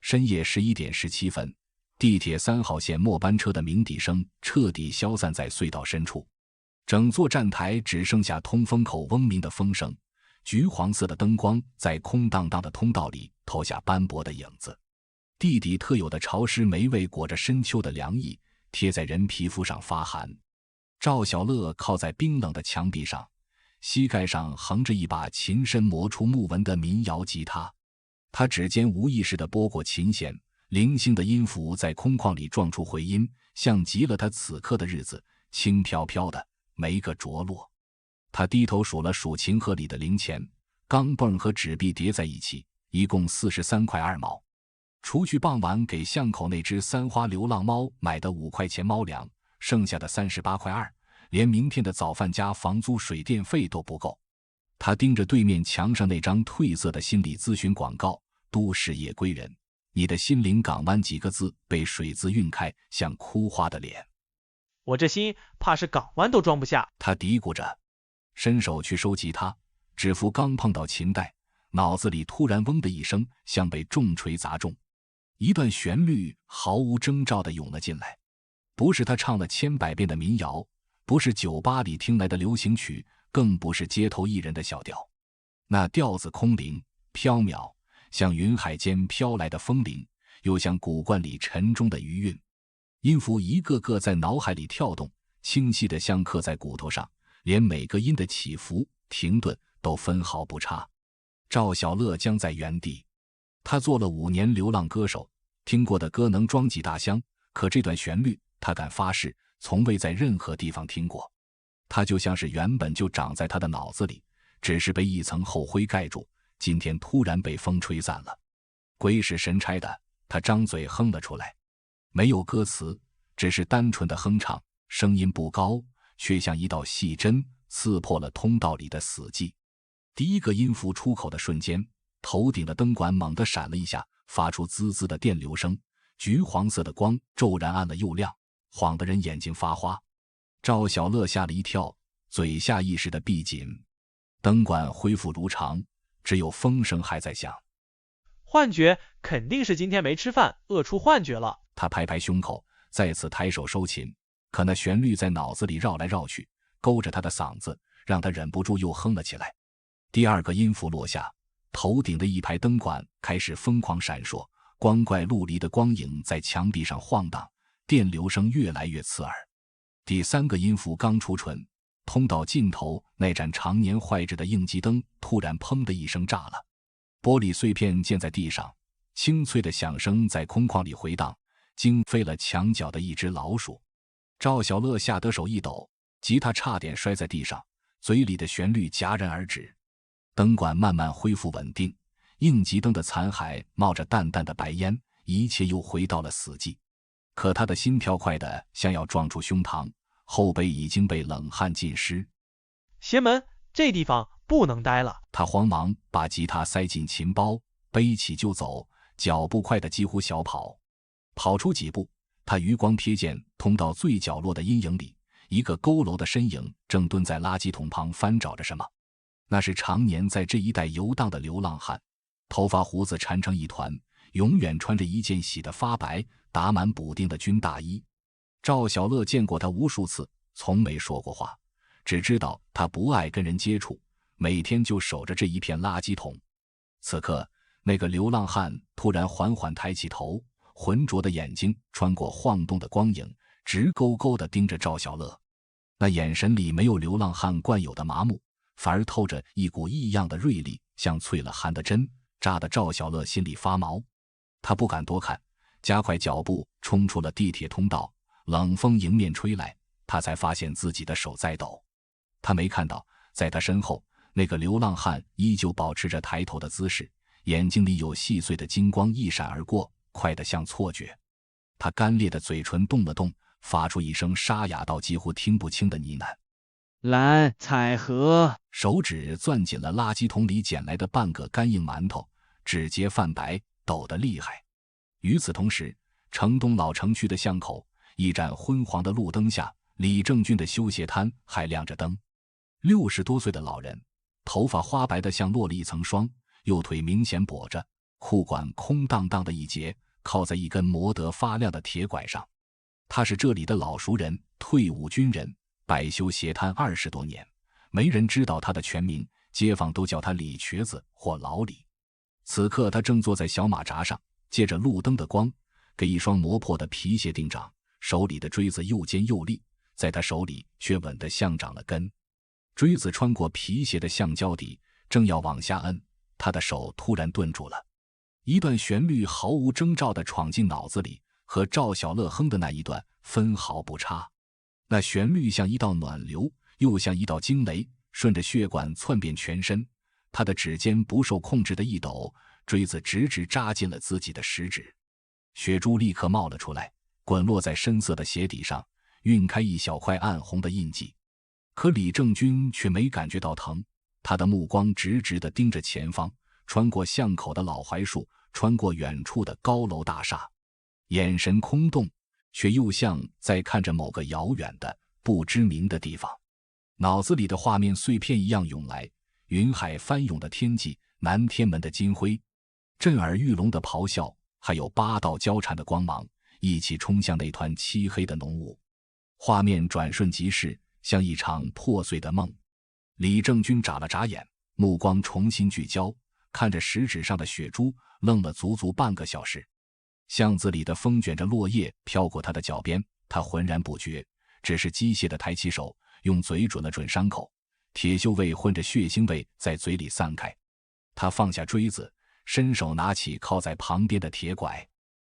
深夜11点17分，地铁3号线末班车的鸣笛声彻底消散在隧道深处，整座站台只剩下通风口嗡鸣的风声，橘黄色的灯光在空荡荡的通道里投下斑驳的影子。地底特有的潮湿霉味裹着深秋的凉意，贴在人皮肤上发寒。赵小乐靠在冰冷的墙壁上，膝盖上横着一把琴身磨出木纹的民谣吉他，他指尖无意识地拨过琴弦，零星的音符在空旷里撞出回音，像极了他此刻的日子，轻飘飘的，没个着落。他低头数了数琴盒里的零钱，钢镚和纸币叠在一起，一共43块2毛。除去傍晚给巷口那只三花流浪猫买的5块钱猫粮，剩下的38块2，连明天的早饭加房租水电费都不够。他盯着对面墙上那张褪色的心理咨询广告，都市夜归人，你的心灵港湾几个字被水渍晕开，像哭花的脸。我这心怕是港湾都装不下。他嘀咕着，伸手去收吉他，指腹刚碰到琴带，脑子里突然嗡的一声，像被重锤砸中。一段旋律毫无征兆地涌了进来，不是他唱了千百遍的民谣，不是酒吧里听来的流行曲，更不是街头艺人的小调。那调子空灵飘渺，像云海间飘来的风铃，又像古罐里沉重的余韵。音符一个个在脑海里跳动，清晰地像刻在骨头上，连每个音的起伏停顿都分毫不差。赵小乐僵在原地。他做了5年流浪歌手，听过的歌能装几大箱，可这段旋律他敢发誓从未在任何地方听过。它就像是原本就长在他的脑子里，只是被一层厚灰盖住，今天突然被风吹散了。鬼使神差的，他张嘴哼了出来，没有歌词，只是单纯的哼唱，声音不高，却像一道细针刺破了通道里的死寂。第一个音符出口的瞬间，头顶的灯管猛地闪了一下，发出滋滋的电流声，橘黄色的光骤然暗了又亮，晃得人眼睛发花。赵小乐吓了一跳，嘴下意识地闭紧。灯管恢复如常，只有风声还在响。幻觉，肯定是今天没吃饭，饿出幻觉了。他拍拍胸口，再次抬手收琴，可那旋律在脑子里绕来绕去，勾着他的嗓子，让他忍不住又哼了起来。第二个音符落下，头顶的一排灯管开始疯狂闪烁，光怪陆离的光影在墙壁上晃荡，电流声越来越刺耳。第三个音符刚出唇，通道尽头那盏常年坏着的应急灯突然砰的一声炸了，玻璃碎片溅在地上，清脆的响声在空旷里回荡，惊飞了墙角的一只老鼠。赵小乐吓得手一抖，吉他差点摔在地上，嘴里的旋律戛然而止。灯管慢慢恢复稳定，应急灯的残骸冒着淡淡的白烟，一切又回到了死寂。可他的心跳快得像要撞出胸膛，后背已经被冷汗浸湿。邪门，这地方不能待了。他慌忙把吉他塞进琴包，背起就走，脚步快得几乎小跑。跑出几步，他余光瞥见通道最角落的阴影里，一个佝偻的身影正蹲在垃圾桶旁翻找着什么。那是常年在这一带游荡的流浪汉，头发胡子缠成一团，永远穿着一件洗得发白、打满补丁的军大衣。赵小乐见过他无数次，从没说过话，只知道他不爱跟人接触，每天就守着这一片垃圾桶。此刻，那个流浪汉突然缓缓抬起头，浑浊的眼睛穿过晃动的光影，直勾勾地盯着赵小乐。那眼神里没有流浪汉惯有的麻木，反而透着一股异样的锐利，像淬了寒的针，扎得赵小乐心里发毛。他不敢多看，加快脚步冲出了地铁通道。冷风迎面吹来，他才发现自己的手在抖。他没看到，在他身后，那个流浪汉依旧保持着抬头的姿势，眼睛里有细碎的金光一闪而过，快得像错觉。他干裂的嘴唇动了动，发出一声沙哑到几乎听不清的呢喃。蓝彩荷，手指攥紧了垃圾桶里捡来的半个干硬馒头，指节泛白，抖得厉害。与此同时，城东老城区的巷口，一盏昏黄的路灯下，李正军的修鞋摊还亮着灯。60多岁的老人，头发花白的像落了一层霜，右腿明显跛着，裤管空荡荡的一截，靠在一根磨得发亮的铁拐上。他是这里的老熟人，退伍军人，摆修鞋摊20多年，没人知道他的全名，街坊都叫他李瘸子或老李。此刻他正坐在小马扎上，借着路灯的光，给一双磨破的皮鞋钉掌，手里的锥子又尖又利，在他手里却稳得像长了根。锥子穿过皮鞋的橡胶底，正要往下摁，他的手突然顿住了。一段旋律毫无征兆地闯进脑子里，和赵小乐哼的那一段分毫不差。那旋律像一道暖流，又像一道惊雷，顺着血管窜遍全身。他的指尖不受控制的一抖，锥子直直扎进了自己的食指。血珠立刻冒了出来，滚落在深色的鞋底上，晕开一小块暗红的印记。可李正军却没感觉到疼，他的目光直直地盯着前方，穿过巷口的老槐树，穿过远处的高楼大厦，眼神空洞，却又像在看着某个遥远的不知名的地方。脑子里的画面碎片一样涌来，云海翻涌的天际，南天门的金辉，震耳欲聋的咆哮，还有八道交缠的光芒，一起冲向那团漆黑的浓雾。画面转瞬即逝，像一场破碎的梦。李正军眨了眨眼，目光重新聚焦，看着食指上的血珠，愣了足足半个小时。巷子里的风卷着落叶飘过他的脚边，他浑然不觉，只是机械地抬起手，用嘴准了准伤口，铁锈味混着血腥味在嘴里散开。他放下锥子，伸手拿起靠在旁边的铁拐。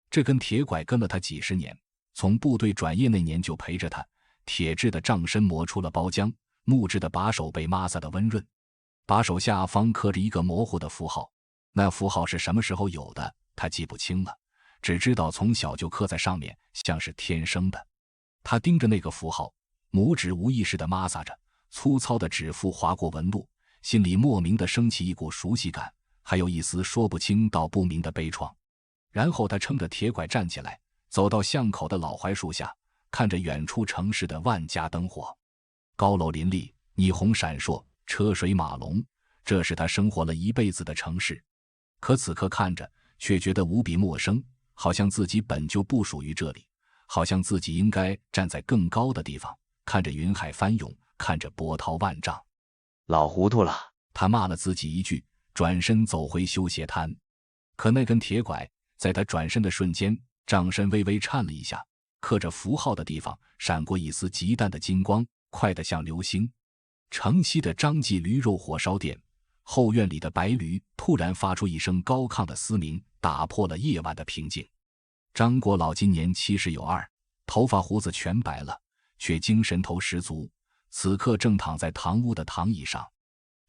这根铁拐跟了他几十年，从部队转业那年就陪着他。铁质的杖身磨出了包浆，木质的把手被抹撒得温润，把手下方刻着一个模糊的符号。那符号是什么时候有的，他记不清了，只知道从小就刻在上面，像是天生的。他盯着那个符号，拇指无意识地抹撒着，粗糙的指腹划过纹路，心里莫名地升起一股熟悉感，还有一丝说不清道不明的悲怆。然后他撑着铁拐站起来，走到巷口的老槐树下，看着远处城市的万家灯火，高楼林立，霓虹闪烁，车水马龙，这是他生活了一辈子的城市。可此刻看着，却觉得无比陌生，好像自己本就不属于这里，好像自己应该站在更高的地方，看着云海翻涌，看着波涛万丈。老糊涂了，他骂了自己一句，转身走回修鞋摊。可那根铁拐在他转身的瞬间，杖身微微颤了一下，刻着符号的地方闪过一丝极淡的金光，快得像流星。城西的张记驴肉火烧店，后院里的白驴突然发出一声高亢的嘶鸣，打破了夜晚的平静。张国老今年70有2，头发胡子全白了，却精神头十足，此刻正躺在堂屋的躺椅上，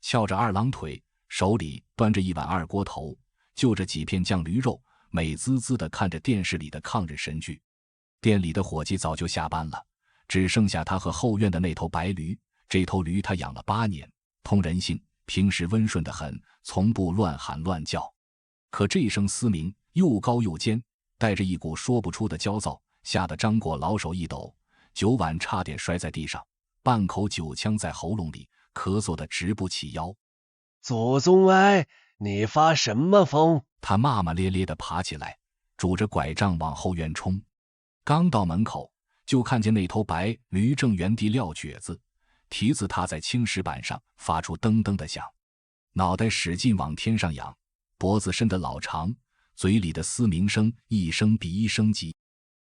翘着二郎腿，手里端着一碗二锅头，就着几片酱驴肉，美滋滋地看着电视里的抗日神剧。店里的伙计早就下班了，只剩下他和后院的那头白驴。这头驴他养了8年，通人性，平时温顺得很，从不乱喊乱叫。可这声嘶鸣又高又尖，带着一股说不出的焦躁，吓得张果老手一抖，酒碗差点摔在地上，半口酒呛在喉咙里，咳嗽得直不起腰。祖宗哎，你发什么疯？他骂骂咧咧地爬起来，拄着拐杖往后院冲。刚到门口，就看见那头白驴正原地撂蹶子，蹄子踏在青石板上，发出噔噔的响，脑袋使劲往天上仰，脖子伸得老长，嘴里的嘶鸣声一声比一声急，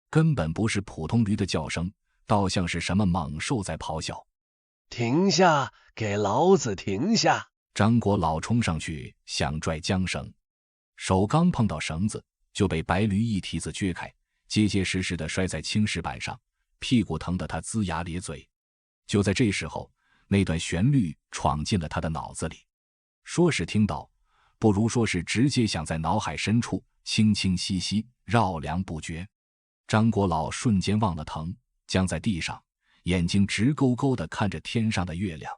根本不是普通驴的叫声，倒像是什么猛兽在咆哮。停下，给老子停下！张国老冲上去想拽缰绳，手刚碰到绳子，就被白驴一蹄子撅开，结结实实地摔在青石板上，屁股疼得他龇牙咧嘴。就在这时候，那段旋律闯进了他的脑子里，说是听到，不如说是直接想在脑海深处清清晰晰，绕梁不绝。张国老瞬间忘了疼，僵在地上，眼睛直勾勾地看着天上的月亮。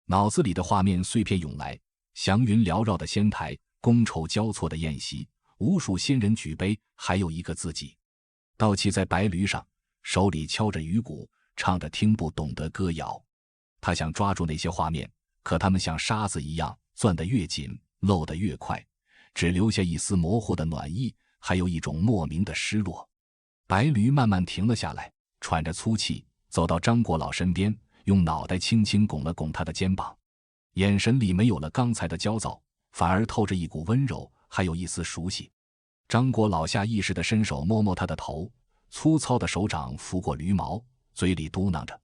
脑子里的画面碎片涌来，祥云缭绕的仙台，觥筹交错的宴席，无数仙人举杯，还有一个自己倒骑在白驴上，手里敲着鱼鼓，唱着听不懂的歌谣。他想抓住那些画面，可他们像沙子一样钻得越紧，漏得越快，只留下一丝模糊的暖意，还有一种莫名的失落。白驴慢慢停了下来，喘着粗气，走到张国老身边，用脑袋轻轻拱了拱他的肩膀，眼神里没有了刚才的焦躁，反而透着一股温柔，还有一丝熟悉。张国老下意识地伸手摸摸他的头，粗糙的手掌拂过驴毛，嘴里嘟囔着：“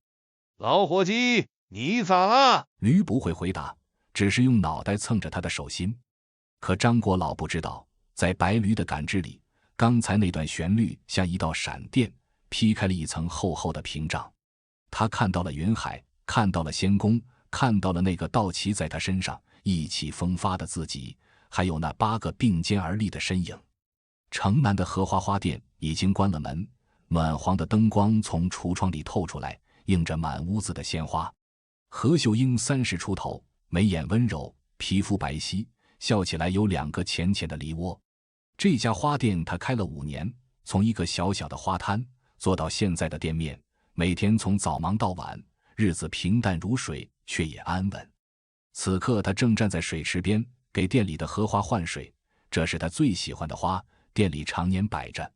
老伙计，你咋了？”驴不会回答，只是用脑袋蹭着他的手心。可张国老不知道，在白驴的感知里，刚才那段旋律像一道闪电，劈开了一层厚厚的屏障。他看到了云海，看到了仙宫，看到了那个倒骑在他身上意气风发的自己，还有那8个并肩而立的身影。城南的荷花花店已经关了门，暖黄的灯光从橱窗里透出来，映着满屋子的鲜花。何秀英30出头，眉眼温柔，皮肤白皙，笑起来有2个浅浅的梨窝。这家花店他开了5年，从一个小小的花摊做到现在的店面，每天从早忙到晚，日子平淡如水，却也安稳。此刻他正站在水池边，给店里的荷花换水，这是他最喜欢的花，店里常年摆着。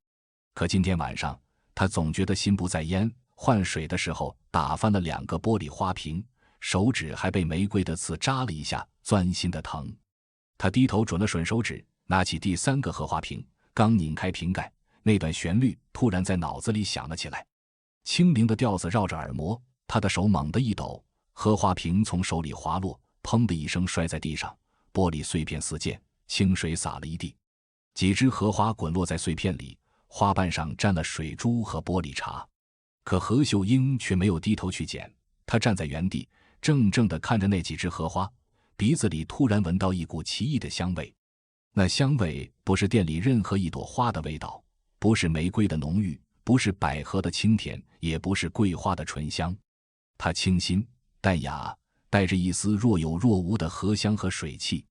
可今天晚上他总觉得心不在焉，换水的时候打翻了2个玻璃花瓶，手指还被玫瑰的刺扎了一下，钻心的疼。他低头吮了吮手指，拿起第3个荷花瓶，刚拧开瓶盖，那段旋律突然在脑子里响了起来。轻灵的调子绕着耳膜，他的手猛地一抖，荷花瓶从手里滑落，砰的一声摔在地上，玻璃碎片四溅，清水洒了一地。几只荷花滚落在碎片里，花瓣上沾了水珠和玻璃碴。可何秀英却没有低头去捡，她站在原地，怔怔地看着那几只荷花，鼻子里突然闻到一股奇异的香味。那香味不是店里任何一朵花的味道，不是玫瑰的浓郁，不是百合的清甜，也不是桂花的醇香。它清新淡雅，带着一丝若有若无的荷香和水汽，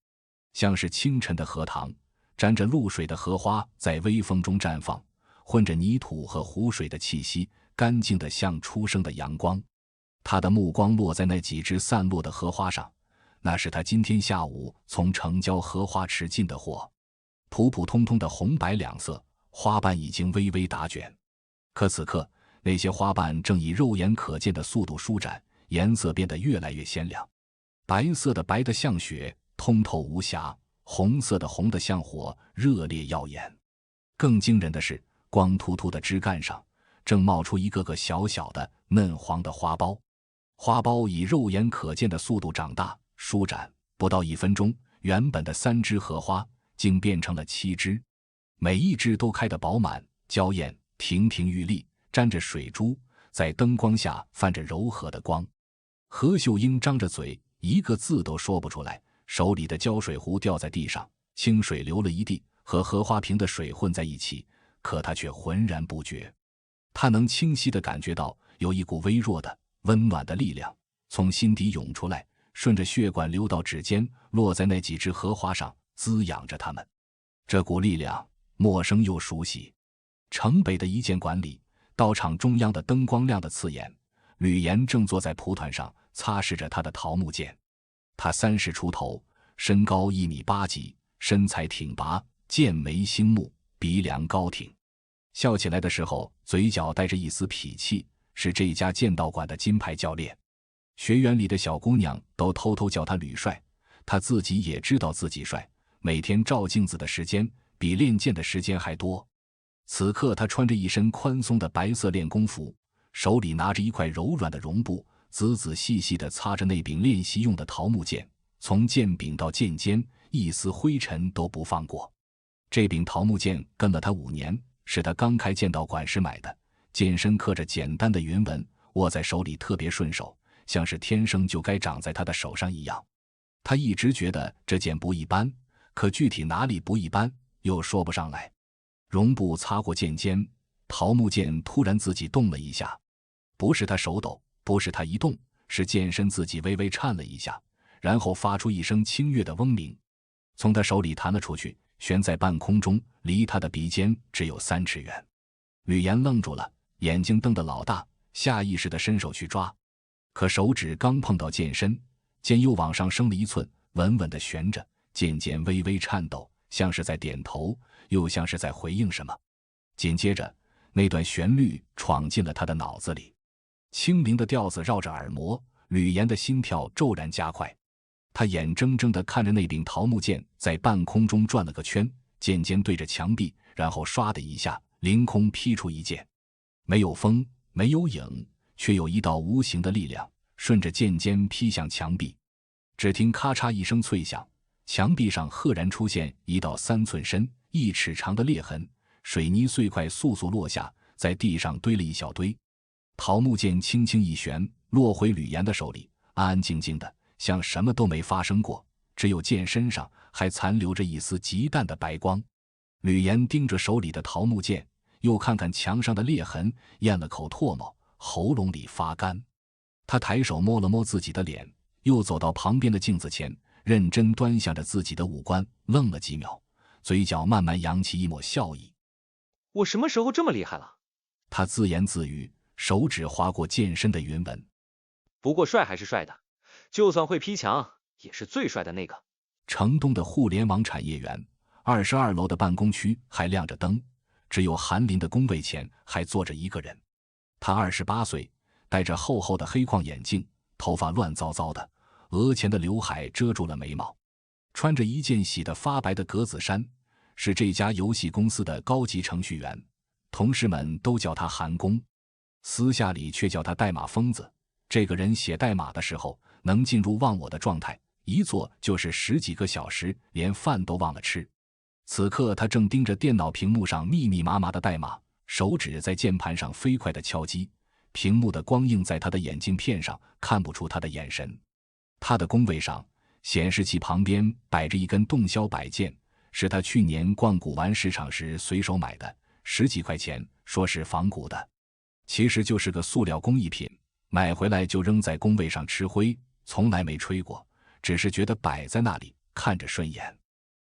像是清晨的荷塘，沾着露水的荷花在微风中绽放，混着泥土和湖水的气息，干净的像初升的阳光。他的目光落在那几只散落的荷花上，那是他今天下午从城郊荷花池进的货，普普通通的红白2色，花瓣已经微微打卷。可此刻那些花瓣正以肉眼可见的速度舒展，颜色变得越来越鲜亮。白色的白得像雪，通透无瑕；红色的红得像火，热烈耀眼。更惊人的是，光秃秃的枝干上正冒出一个个小小的嫩黄的花苞，花苞以肉眼可见的速度长大舒展，不到1分钟，原本的3只荷花竟变成了7只，每一只都开得饱满娇艳，亭亭玉立，沾着水珠，在灯光下泛着柔和的光。何秀英张着嘴，一个字都说不出来，手里的胶水壶掉在地上，清水流了一地，和荷花瓶的水混在一起，可他却浑然不觉。他能清晰地感觉到有一股微弱的温暖的力量从心底涌出来，顺着血管流到指尖，落在那几只荷花上，滋养着它们。这股力量陌生又熟悉。城北的一间馆里，道场中央的灯光亮得刺眼，吕岩正坐在蒲团上擦拭着他的桃木剑。他30出头，身高1米8几，身材挺拔，剑眉星目，鼻梁高挺，笑起来的时候嘴角带着一丝痞气，是这家剑道馆的金牌教练。学员里的小姑娘都偷偷叫他吕帅，他自己也知道自己帅，每天照镜子的时间比练剑的时间还多。此刻他穿着一身宽松的白色练功服，手里拿着一块柔软的绒布，仔仔细细地擦着那柄练习用的桃木剑，从剑柄到剑尖一丝灰尘都不放过。这柄桃木剑跟了他5年，是他刚开剑道馆时买的，剑身刻着简单的云纹，握在手里特别顺手，像是天生就该长在他的手上一样。他一直觉得这剑不一般，可具体哪里不一般又说不上来。绒布擦过剑尖，桃木剑突然自己动了一下，不是他手抖，不是他一动，是剑身自己微微颤了一下，然后发出一声清越的嗡鸣，从他手里弹了出去，悬在半空中，离他的鼻尖只有3尺远。吕岩愣住了，眼睛瞪得老大，下意识地伸手去抓，可手指刚碰到剑身，剑又往上升了1寸，稳稳地悬着，渐渐微微颤抖，像是在点头，又像是在回应什么。紧接着，那段旋律闯进了他的脑子里，清灵的调子绕着耳膜，吕岩的心跳骤然加快。他眼睁睁地看着那柄桃木剑在半空中转了个圈，渐渐对着墙壁，然后唰的一下，凌空劈出一剑。没有风，没有影，却有一道无形的力量顺着剑尖劈向墙壁。只听咔嚓一声脆响，墙壁上赫然出现一道3寸深、1尺长的裂痕，水泥碎块簌簌落下，在地上堆了一小堆。桃木剑轻轻一旋，落回吕岩的手里，安安静静的，像什么都没发生过，只有剑身上还残留着一丝极淡的白光。吕岩盯着手里的桃木剑，又看看墙上的裂痕，咽了口唾沫，喉咙里发干。他抬手摸了摸自己的脸，又走到旁边的镜子前，认真端详着自己的五官，愣了几秒，嘴角慢慢扬起一抹笑意。我什么时候这么厉害了？他自言自语，手指划过剑身的云纹。不过帅还是帅的，就算会劈墙，也是最帅的那个。城东的互联网产业园22楼的办公区还亮着灯，只有韩林的工位前还坐着一个人。他28岁，戴着厚厚的黑框眼镜，头发乱糟糟的，额前的刘海遮住了眉毛，穿着一件洗得发白的格子衫，是这家游戏公司的高级程序员，同事们都叫他韩工，私下里却叫他代码疯子。这个人写代码的时候能进入忘我的状态，一坐就是10几个小时，连饭都忘了吃。此刻他正盯着电脑屏幕上密密麻麻的代码，手指在键盘上飞快地敲击，屏幕的光映在他的眼镜片上，看不出他的眼神。他的工位上，显示器旁边摆着一根洞箫摆件，是他去年逛古玩市场时随手买的，10几块钱，说是仿古的，其实就是个塑料工艺品，买回来就扔在工位上吃灰，从来没吹过，只是觉得摆在那里看着顺眼。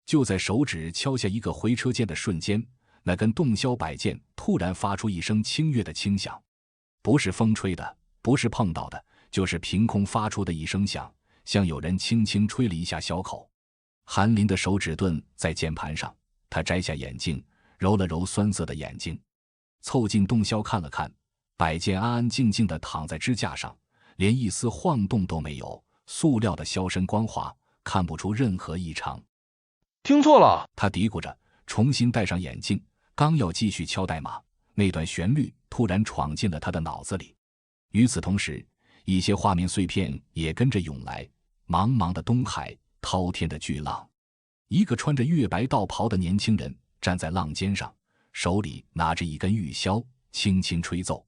就在手指敲下一个回车键的瞬间，那根洞箫摆件突然发出一声清越的轻响，不是风吹的，不是碰到的，就是凭空发出的一声响，像有人轻轻吹了一下小口。韩林的手指顿在键盘上，他摘下眼镜，揉了揉酸涩的眼睛，凑近洞箫看了看，摆件安安静静地躺在支架上，连一丝晃动都没有，塑料的箫身光滑，看不出任何异常。听错了，他嘀咕着，重新戴上眼镜，刚要继续敲代码，那段旋律突然闯进了他的脑子里。与此同时，一些画面碎片也跟着涌来，茫茫的东海，滔天的巨浪。一个穿着月白道袍的年轻人站在浪尖上，手里拿着一根玉箫，轻轻吹奏。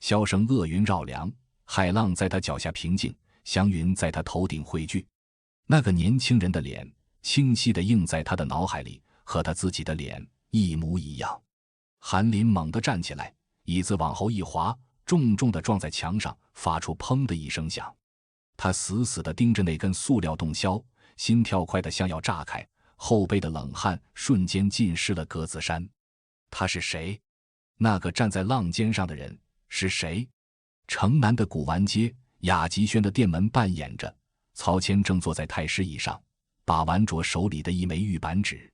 箫声恶云绕梁，海浪在他脚下平静，祥云在他头顶汇聚。那个年轻人的脸清晰地映在他的脑海里，和他自己的脸一模一样。韩林猛地站起来，椅子往后一滑，重重地撞在墙上，发出砰的一声响。他死死地盯着那根塑料洞箫，心跳快得像要炸开，后背的冷汗瞬间浸湿了格子衫。他是谁？那个站在浪尖上的人是谁？城南的古玩街，雅集轩的店门半掩着，曹谦正坐在太师椅上，把玩着手里的一枚玉扳指。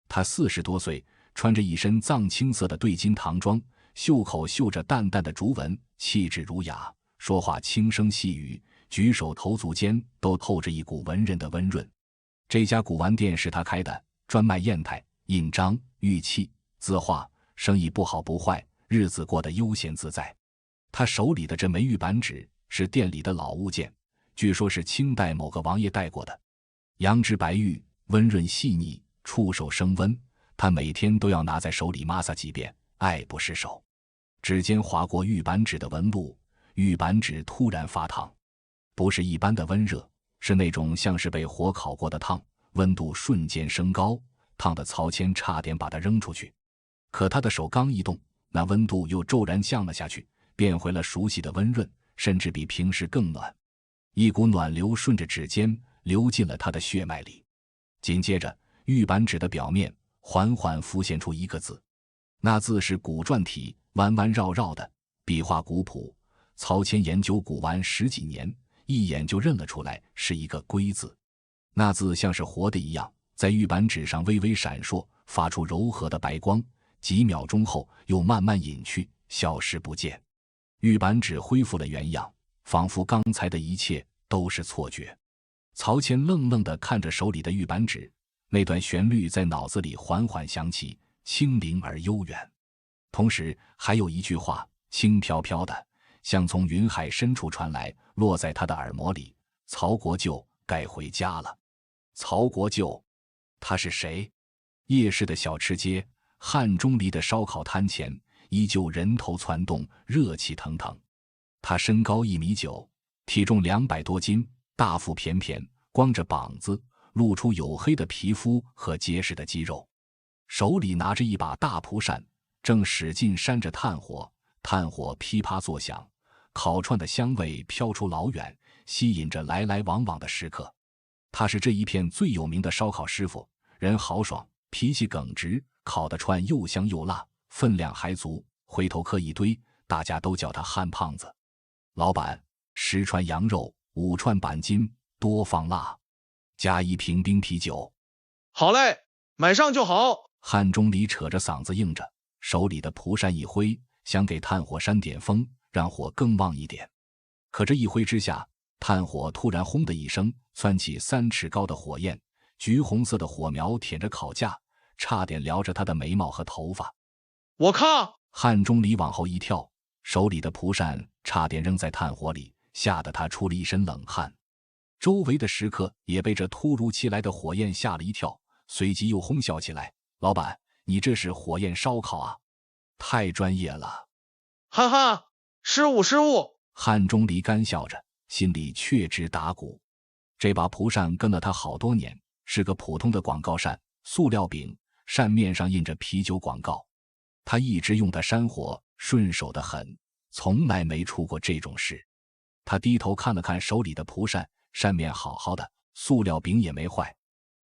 他40多岁，穿着一身藏青色的对襟唐装，袖口绣着淡淡的竹纹，气质儒雅，说话轻声细语，举手投足间都透着一股文人的温润。这家古玩店是他开的，专卖砚台、印章、玉器、字画，生意不好不坏，日子过得悠闲自在。他手里的这枚玉扳指是店里的老物件，据说是清代某个王爷戴过的，羊脂白玉，温润细腻，触手生温，他每天都要拿在手里摩挲几遍，爱不释手。指尖划过玉扳指的纹路，玉扳指突然发烫，不是一般的温热，是那种像是被火烤过的烫，温度瞬间升高，烫得曹谦差点把它扔出去。可他的手刚一动，那温度又骤然降了下去，变回了熟悉的温润，甚至比平时更暖。一股暖流顺着指尖流进了他的血脉里。紧接着，玉扳指的表面缓缓浮现出一个字，那字是古篆体，弯弯绕绕的，笔画古朴。曹谦研究古玩10几年，一眼就认了出来，是一个龟字。那字像是活的一样，在玉板纸上微微闪烁，发出柔和的白光，几秒钟后又慢慢隐去，消失不见。玉板纸恢复了原样，仿佛刚才的一切都是错觉。曹谦愣愣地看着手里的玉板纸，那段旋律在脑子里缓缓响起，清灵而悠远。同时还有一句话，轻飘飘的，像从云海深处传来，落在他的耳膜里：曹国舅该回家了。曹国舅，他是谁？夜市的小吃街，汉钟离的烧烤摊前，依旧人头攒动，热气腾腾。他身高1.9米，体重200多斤，大腹便便，光着膀子，露出黝黑的皮肤和结实的肌肉，手里拿着一把大蒲扇，正使劲扇着炭火，炭火噼啪作响，烤串的香味飘出老远，吸引着来来往往的食客。他是这一片最有名的烧烤师傅，人豪爽，脾气耿直，烤的串又香又辣，分量还足，回头客一堆，大家都叫他汉胖子。老板，10串羊肉，5串板筋，多放辣，加1瓶冰啤酒。好嘞，买上就好。汉钟离扯着嗓子应着，手里的蒲扇一挥，想给炭火扇点风，让火更旺一点。可这一挥之下，炭火突然轰的一声，窜起3尺高的火焰，橘红色的火苗舔着烤架，差点燎着他的眉毛和头发。我靠！汉钟离往后一跳，手里的蒲扇差点扔在炭火里，吓得他出了一身冷汗。周围的食客也被这突如其来的火焰吓了一跳，随即又哄笑起来：老板，你这是火焰烧烤啊，太专业了。哈哈，失误失误。汉钟离干笑着，心里却直打鼓。这把蒲扇跟了他好多年，是个普通的广告扇，塑料柄，扇面上印着啤酒广告。他一直用它扇火，顺手得很，从来没出过这种事。他低头看了看手里的蒲扇，扇面好好的，塑料柄也没坏。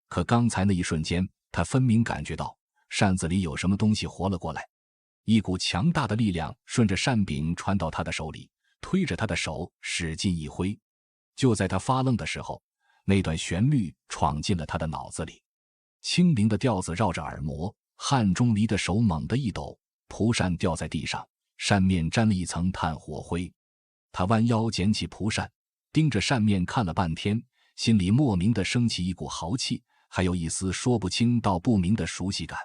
可刚才那一瞬间，他分明感觉到扇子里有什么东西活了过来，一股强大的力量顺着扇柄传到他的手里，推着他的手使劲一挥。就在他发愣的时候，那段旋律闯进了他的脑子里，轻灵的调子绕着耳膜。汉钟离的手猛地一抖，蒲扇掉在地上，扇面沾了一层炭火灰。他弯腰捡起蒲扇，盯着扇面看了半天，心里莫名地升起一股豪气，还有一丝说不清道不明的熟悉感，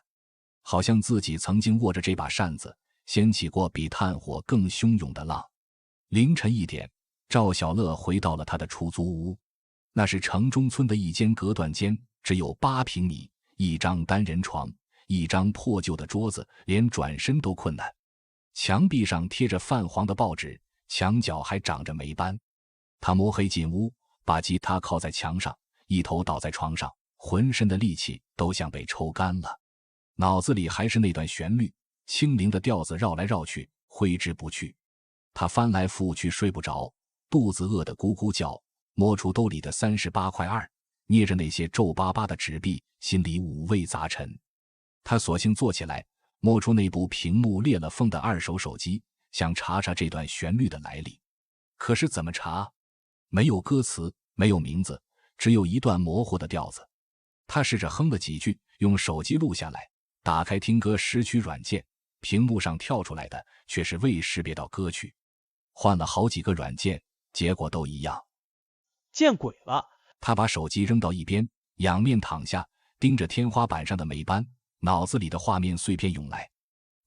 好像自己曾经握着这把扇子，掀起过比炭火更汹涌的浪。凌晨1点，赵小乐回到了他的出租屋，那是城中村的一间隔断间，只有8平米，一张单人床，一张破旧的桌子，连转身都困难。墙壁上贴着泛黄的报纸，墙角还长着霉斑。他摸黑进屋，把吉他靠在墙上，一头倒在床上，浑身的力气都像被抽干了。脑子里还是那段旋律，清灵的调子绕来绕去，挥之不去。他翻来覆去睡不着，肚子饿得咕咕叫，摸出兜里的38块2，捏着那些皱巴巴的纸币，心里五味杂陈。他索性坐起来，摸出那部屏幕裂了缝的2手手机，想查查这段旋律的来历。可是怎么查？没有歌词，没有名字，只有一段模糊的调子。他试着哼了几句，用手机录下来，打开听歌识曲软件，屏幕上跳出来的却是未识别到歌曲。换了好几个软件，结果都一样。见鬼了！他把手机扔到一边，仰面躺下，盯着天花板上的霉斑，脑子里的画面碎片涌来。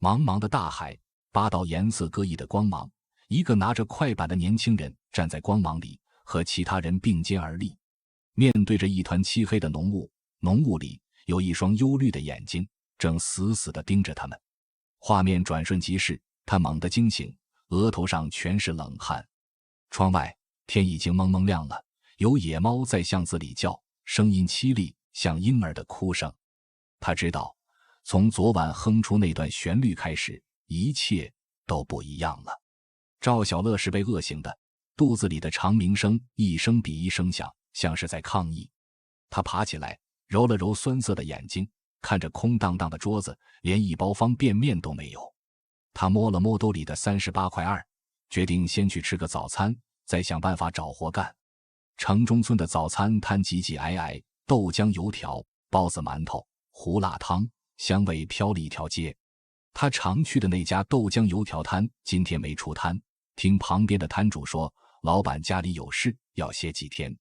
茫茫的大海，8道颜色各异的光芒，一个拿着快板的年轻人站在光芒里，和其他人并肩而立，面对着一团漆黑的浓雾，浓雾里有一双忧虑的眼睛，正死死地盯着他们。画面转瞬即逝，他猛地惊醒，额头上全是冷汗。窗外天已经蒙蒙亮了，有野猫在巷子里叫，声音凄厉，像婴儿的哭声。他知道，从昨晚哼出那段旋律开始，一切都不一样了。赵小乐是被饿醒的，肚子里的长鸣声一声比一声响，像是在抗议。他爬起来，揉了揉酸涩的眼睛，看着空荡荡的桌子，连一包方便面都没有。他摸了摸兜里的38块2，决定先去吃个早餐，再想办法找活干。城中村的早餐摊挤挤挨挨，豆浆油条、包子、馒头、胡辣汤，香味飘了一条街。他常去的那家豆浆油条摊今天没出摊，听旁边的摊主说，老板家里有事要歇几天。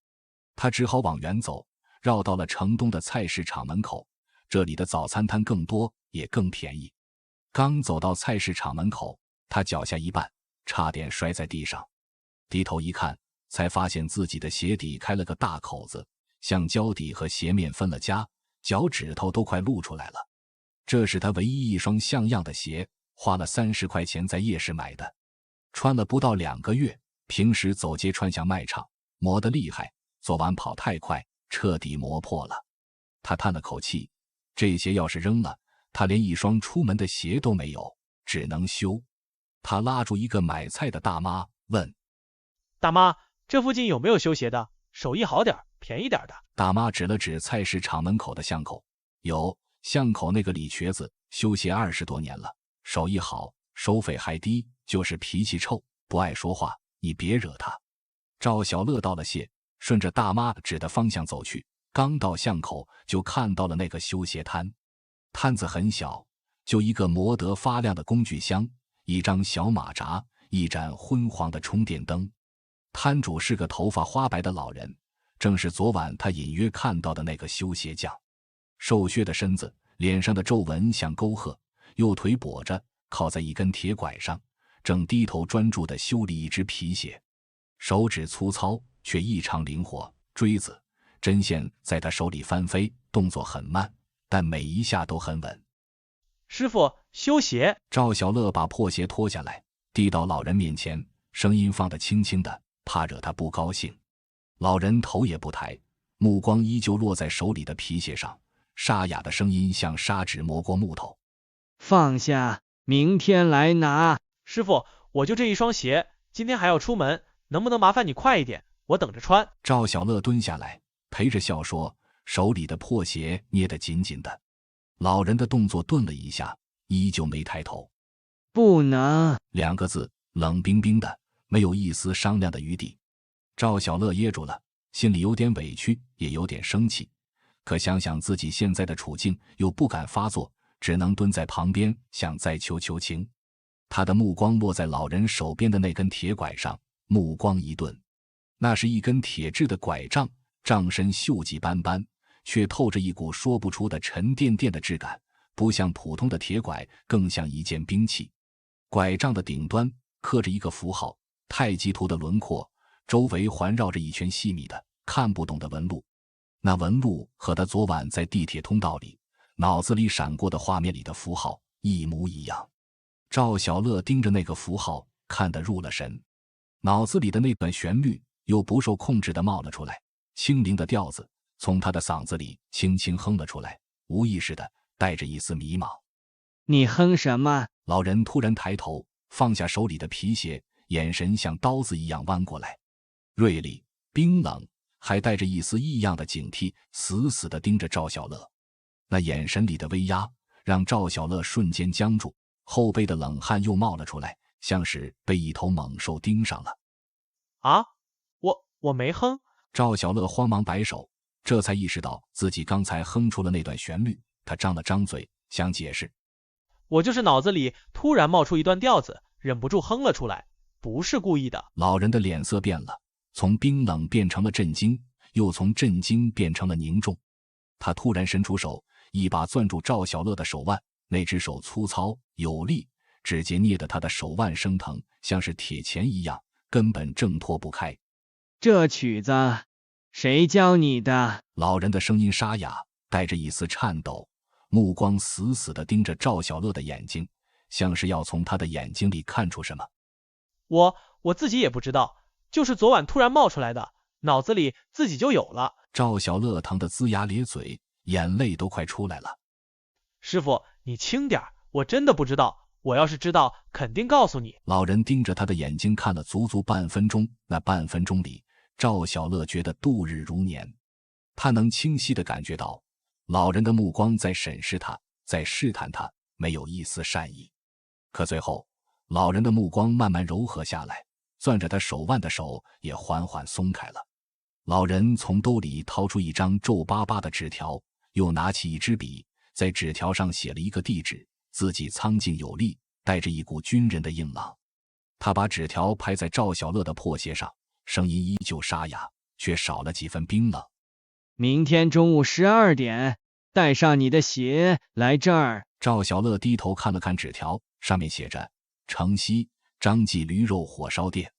他只好往远走，绕到了城东的菜市场门口，这里的早餐摊更多，也更便宜。刚走到菜市场门口，他脚下一绊，差点摔在地上。低头一看，才发现自己的鞋底开了个大口子，橡胶底和鞋面分了家，脚趾头都快露出来了。这是他唯一一双像样的鞋，花了30块钱在夜市买的，穿了不到2个月，平时走街串巷卖唱，磨得厉害，昨晚跑太快，彻底磨破了。他叹了口气，这鞋要是扔了，他连一双出门的鞋都没有，只能修。他拉住一个买菜的大妈，问：大妈，这附近有没有修鞋的？手艺好点，便宜点的。大妈指了指菜市场门口的巷口，有，巷口那个李瘸子修鞋20多年了，手艺好，收费还低，就是脾气臭，不爱说话，你别惹他。赵小乐道了谢，顺着大妈指的方向走去，刚到巷口就看到了那个修鞋摊。摊子很小，就一个磨得发亮的工具箱，一张小马扎，一盏昏黄的充电灯。摊主是个头发花白的老人，正是昨晚他隐约看到的那个修鞋匠。瘦削的身子，脸上的皱纹像沟壑，右腿跛着，靠在一根铁拐上，正低头专注地修理一只皮鞋。手指粗糙，却异常灵活，锥子、针线在他手里翻飞，动作很慢，但每一下都很稳。师傅，修鞋。赵小乐把破鞋脱下来，递到老人面前，声音放得轻轻的，怕惹他不高兴。老人头也不抬，目光依旧落在手里的皮鞋上，沙哑的声音像砂纸磨过木头。放下，明天来拿。师傅，我就这一双鞋，今天还要出门，能不能麻烦你快一点，我等着穿。赵小乐蹲下来，陪着笑说，手里的破鞋捏得紧紧的。老人的动作顿了一下，依旧没抬头。不能2个字，冷冰冰的，没有一丝商量的余地。赵小乐噎住了，心里有点委屈，也有点生气，可想想自己现在的处境，又不敢发作，只能蹲在旁边，想再求求情。他的目光落在老人手边的那根铁拐上，目光一顿，那是一根铁制的拐杖，杖身锈迹斑斑，却透着一股说不出的沉甸甸的质感，不像普通的铁拐，更像一件兵器。拐杖的顶端刻着一个符号，太极图的轮廓，周围环绕着一圈细密的看不懂的纹路。那纹路和他昨晚在地铁通道里脑子里闪过的画面里的符号一模一样。赵小乐盯着那个符号，看得入了神，脑子里的那段旋律又不受控制地冒了出来，轻灵的调子从他的嗓子里轻轻哼了出来，无意识的带着一丝迷茫。你哼什么？老人突然抬头，放下手里的皮鞋，眼神像刀子一样弯过来，锐利、冰冷，还带着一丝异样的警惕，死死地盯着赵小乐。那眼神里的威压让赵小乐瞬间僵住，后背的冷汗又冒了出来，像是被一头猛兽盯上了。啊，我没哼。赵小乐慌忙摆手，这才意识到自己刚才哼出了那段旋律。他张了张嘴想解释，我就是脑子里突然冒出一段调子，忍不住哼了出来，不是故意的。老人的脸色变了，从冰冷变成了震惊，又从震惊变成了凝重。他突然伸出手，一把攥住赵小乐的手腕，那只手粗糙有力，指节捏得他的手腕生疼，像是铁钳一样，根本挣脱不开。这曲子谁教你的？老人的声音沙哑，带着一丝颤抖，目光死死地盯着赵小乐的眼睛，像是要从他的眼睛里看出什么。我自己也不知道，就是昨晚突然冒出来的，脑子里自己就有了。赵小乐疼得龇牙咧嘴，眼泪都快出来了。师傅，你轻点，我真的不知道，我要是知道，肯定告诉你。老人盯着他的眼睛看了足足半分钟，那半分钟里，赵小乐觉得度日如年。他能清晰地感觉到，老人的目光在审视他，在试探他，没有一丝善意。可最后，老人的目光慢慢柔和下来，攥着他手腕的手也缓缓松开了。老人从兜里掏出一张皱巴巴的纸条，又拿起一支笔，在纸条上写了一个地址，字迹苍劲有力，带着一股军人的硬朗。他把纸条拍在赵小乐的破鞋上，声音依旧沙哑，却少了几分冰冷。明天中午12点，带上你的鞋来这儿。赵小乐低头看了看纸条，上面写着城西张记驴肉火烧店。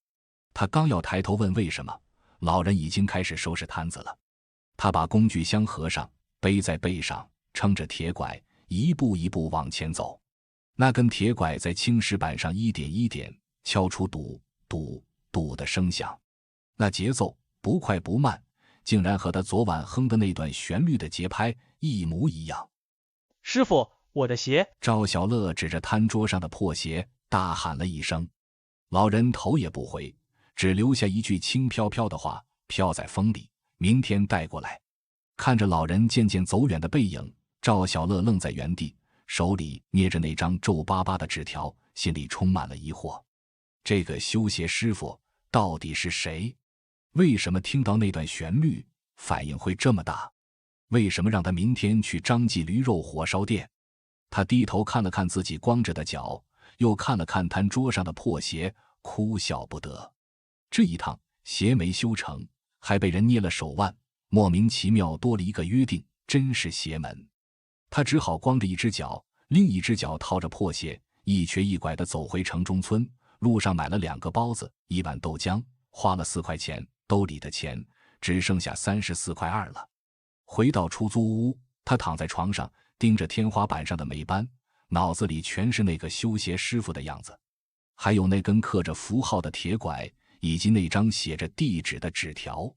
他刚要抬头问为什么，老人已经开始收拾摊子了。他把工具箱合上，背在背上，撑着铁拐，一步一步往前走。那根铁拐在青石板上一点一点敲出嘟嘟嘟的声响，那节奏不快不慢，竟然和他昨晚哼的那段旋律的节拍一模一样。师傅，我的鞋！赵小乐指着摊桌上的破鞋大喊了一声。老人头也不回，只留下一句轻飘飘的话，飘在风里，明天带过来。看着老人渐渐走远的背影，赵小乐愣在原地，手里捏着那张皱巴巴的纸条，心里充满了疑惑。这个修鞋师傅到底是谁？为什么听到那段旋律反应会这么大？为什么让他明天去张记驴肉火烧店？他低头看了看自己光着的脚，又看了看摊桌上的破鞋，哭笑不得。这一趟鞋没修成，还被人捏了手腕，莫名其妙多了一个约定，真是邪门。他只好光着一只脚，另一只脚套着破鞋，一瘸一拐地走回城中村。路上买了2个包子，1碗豆浆，花了4块钱，兜里的钱只剩下34块2了。回到出租屋，他躺在床上，盯着天花板上的霉斑，脑子里全是那个修鞋师傅的样子，还有那根刻着符号的铁拐，以及那张写着地址的纸条。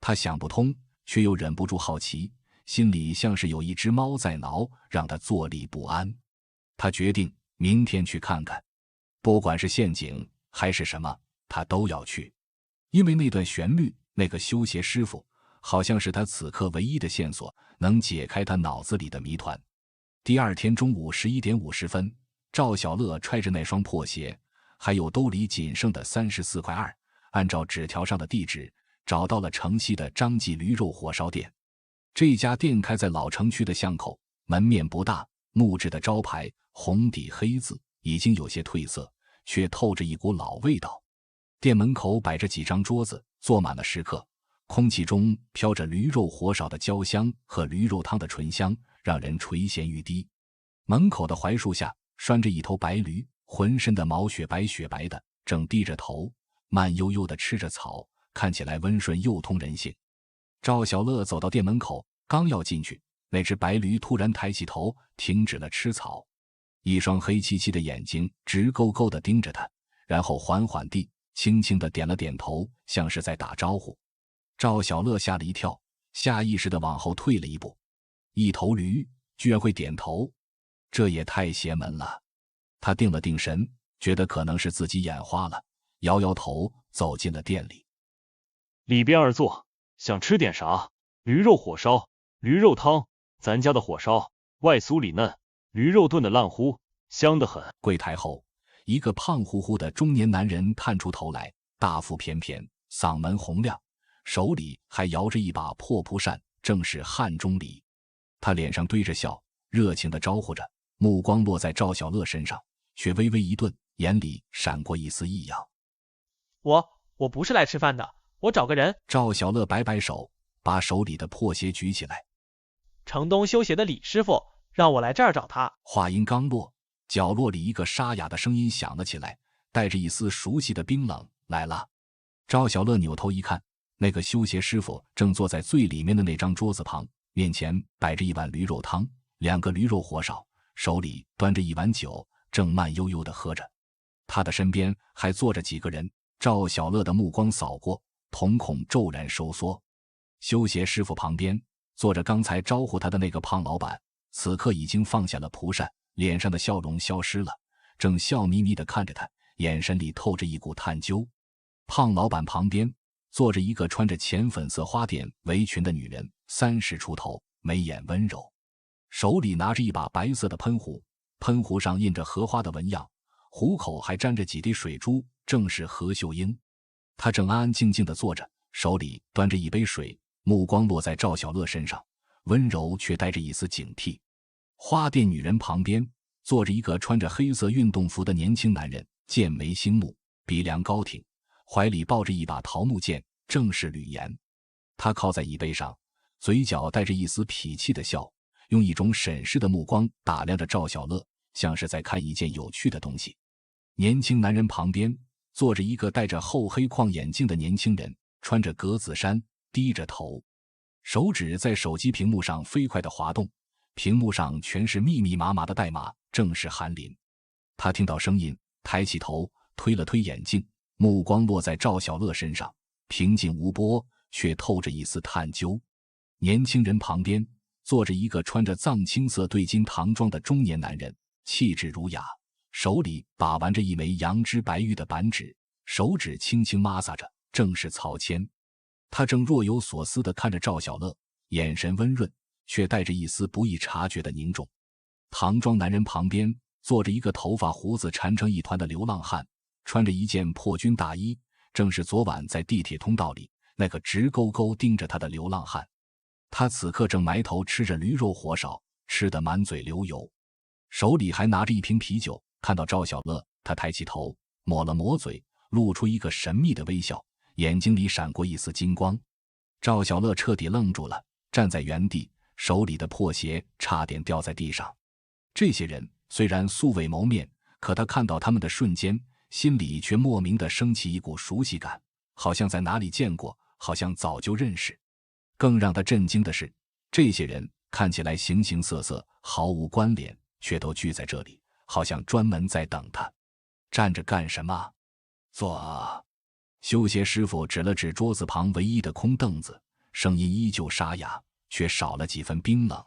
他想不通，却又忍不住好奇，心里像是有一只猫在挠，让他坐立不安。他决定明天去看看，不管是陷阱还是什么，他都要去。因为那段旋律，那个修鞋师傅，好像是他此刻唯一的线索，能解开他脑子里的谜团。第二天中午11点50分，赵小乐揣着那双破鞋，还有兜里仅剩的34块2，按照纸条上的地址，找到了城西的张记驴肉火烧店。这家店开在老城区的巷口，门面不大，木质的招牌，红底黑字，已经有些褪色，却透着一股老味道。店门口摆着几张桌子，坐满了食客，空气中飘着驴肉火烧的焦香和驴肉汤的醇香，让人垂涎欲滴。门口的槐树下拴着一头白驴，浑身的毛雪白雪白的，正低着头，慢悠悠地吃着草，看起来温顺又通人性。赵小乐走到店门口，刚要进去，那只白驴突然抬起头，停止了吃草，一双黑漆漆的眼睛直勾勾地盯着他，然后缓缓地轻轻地点了点头，像是在打招呼。赵小乐吓了一跳，下意识地往后退了一步。一头驴居然会点头，这也太邪门了。他定了定神，觉得可能是自己眼花了，摇摇头走进了店里。里边儿坐，想吃点啥？驴肉火烧、驴肉汤，咱家的火烧外酥里嫩，驴肉炖的烂乎，香得很。柜台后，一个胖乎乎的中年男人探出头来，大腹便便，嗓门洪亮，手里还摇着一把破蒲扇，正是汉钟离。他脸上堆着笑，热情地招呼着，目光落在赵小乐身上，却微微一顿，眼里闪过一丝异样。我不是来吃饭的，我找个人。赵小乐摆摆手，把手里的破鞋举起来。城东修鞋的李师傅让我来这儿找他。话音刚落，角落里一个沙哑的声音响了起来，带着一丝熟悉的冰冷。来了。赵小乐扭头一看，那个修鞋师傅正坐在最里面的那张桌子旁，面前摆着一碗驴肉汤，2个驴肉火烧，手里端着一碗酒，正慢悠悠地喝着。他的身边还坐着几个人，赵小乐的目光扫过，瞳孔骤然收缩。修鞋师傅旁边坐着刚才招呼他的那个胖老板，此刻已经放下了蒲扇，脸上的笑容消失了，正笑眯眯地看着他，眼神里透着一股探究。胖老板旁边坐着一个穿着浅粉色花点围裙的女人，30出头，眉眼温柔，手里拿着一把白色的喷壶，喷壶上印着荷花的纹样，壶口还沾着几滴水珠，正是何秀英。她正安安静静地坐着，手里端着一杯水，目光落在赵小乐身上，温柔却带着一丝警惕。花店女人旁边坐着一个穿着黑色运动服的年轻男人，剑眉星目，鼻梁高挺，怀里抱着一把桃木剑，正是吕岩。他靠在椅背上，嘴角带着一丝痞气的笑，用一种审视的目光打量着赵小乐，像是在看一件有趣的东西。年轻男人旁边坐着一个戴着厚黑框眼镜的年轻人，穿着格子衫，低着头，手指在手机屏幕上飞快地滑动，屏幕上全是密密麻麻的代码，正是韩林。他听到声音，抬起头，推了推眼镜，目光落在赵小乐身上，平静无波，却透着一丝探究。年轻人旁边坐着一个穿着藏青色对襟唐装的中年男人，气质儒雅，手里把玩着一枚羊脂白玉的板纸，手指轻轻摩挲着，正是曹谦。他正若有所思地看着赵小乐，眼神温润，却带着一丝不易察觉的凝重。唐装男人旁边坐着一个头发胡子缠成一团的流浪汉，穿着一件破军大衣，正是昨晚在地铁通道里那个直勾勾盯着他的流浪汉。他此刻正埋头吃着驴肉火烧，吃得满嘴流油，手里还拿着一瓶啤酒。看到赵小乐，他抬起头，抹了抹嘴，露出一个神秘的微笑，眼睛里闪过一丝金光。赵小乐彻底愣住了，站在原地，手里的破鞋差点掉在地上。这些人虽然素未谋面，可他看到他们的瞬间，心里却莫名地升起一股熟悉感，好像在哪里见过，好像早就认识。更让他震惊的是，这些人看起来形形色色，毫无关联，却都聚在这里，好像专门在等他。站着干什么？坐。修鞋师傅指了指桌子旁唯一的空凳子，声音依旧沙哑，却少了几分冰冷。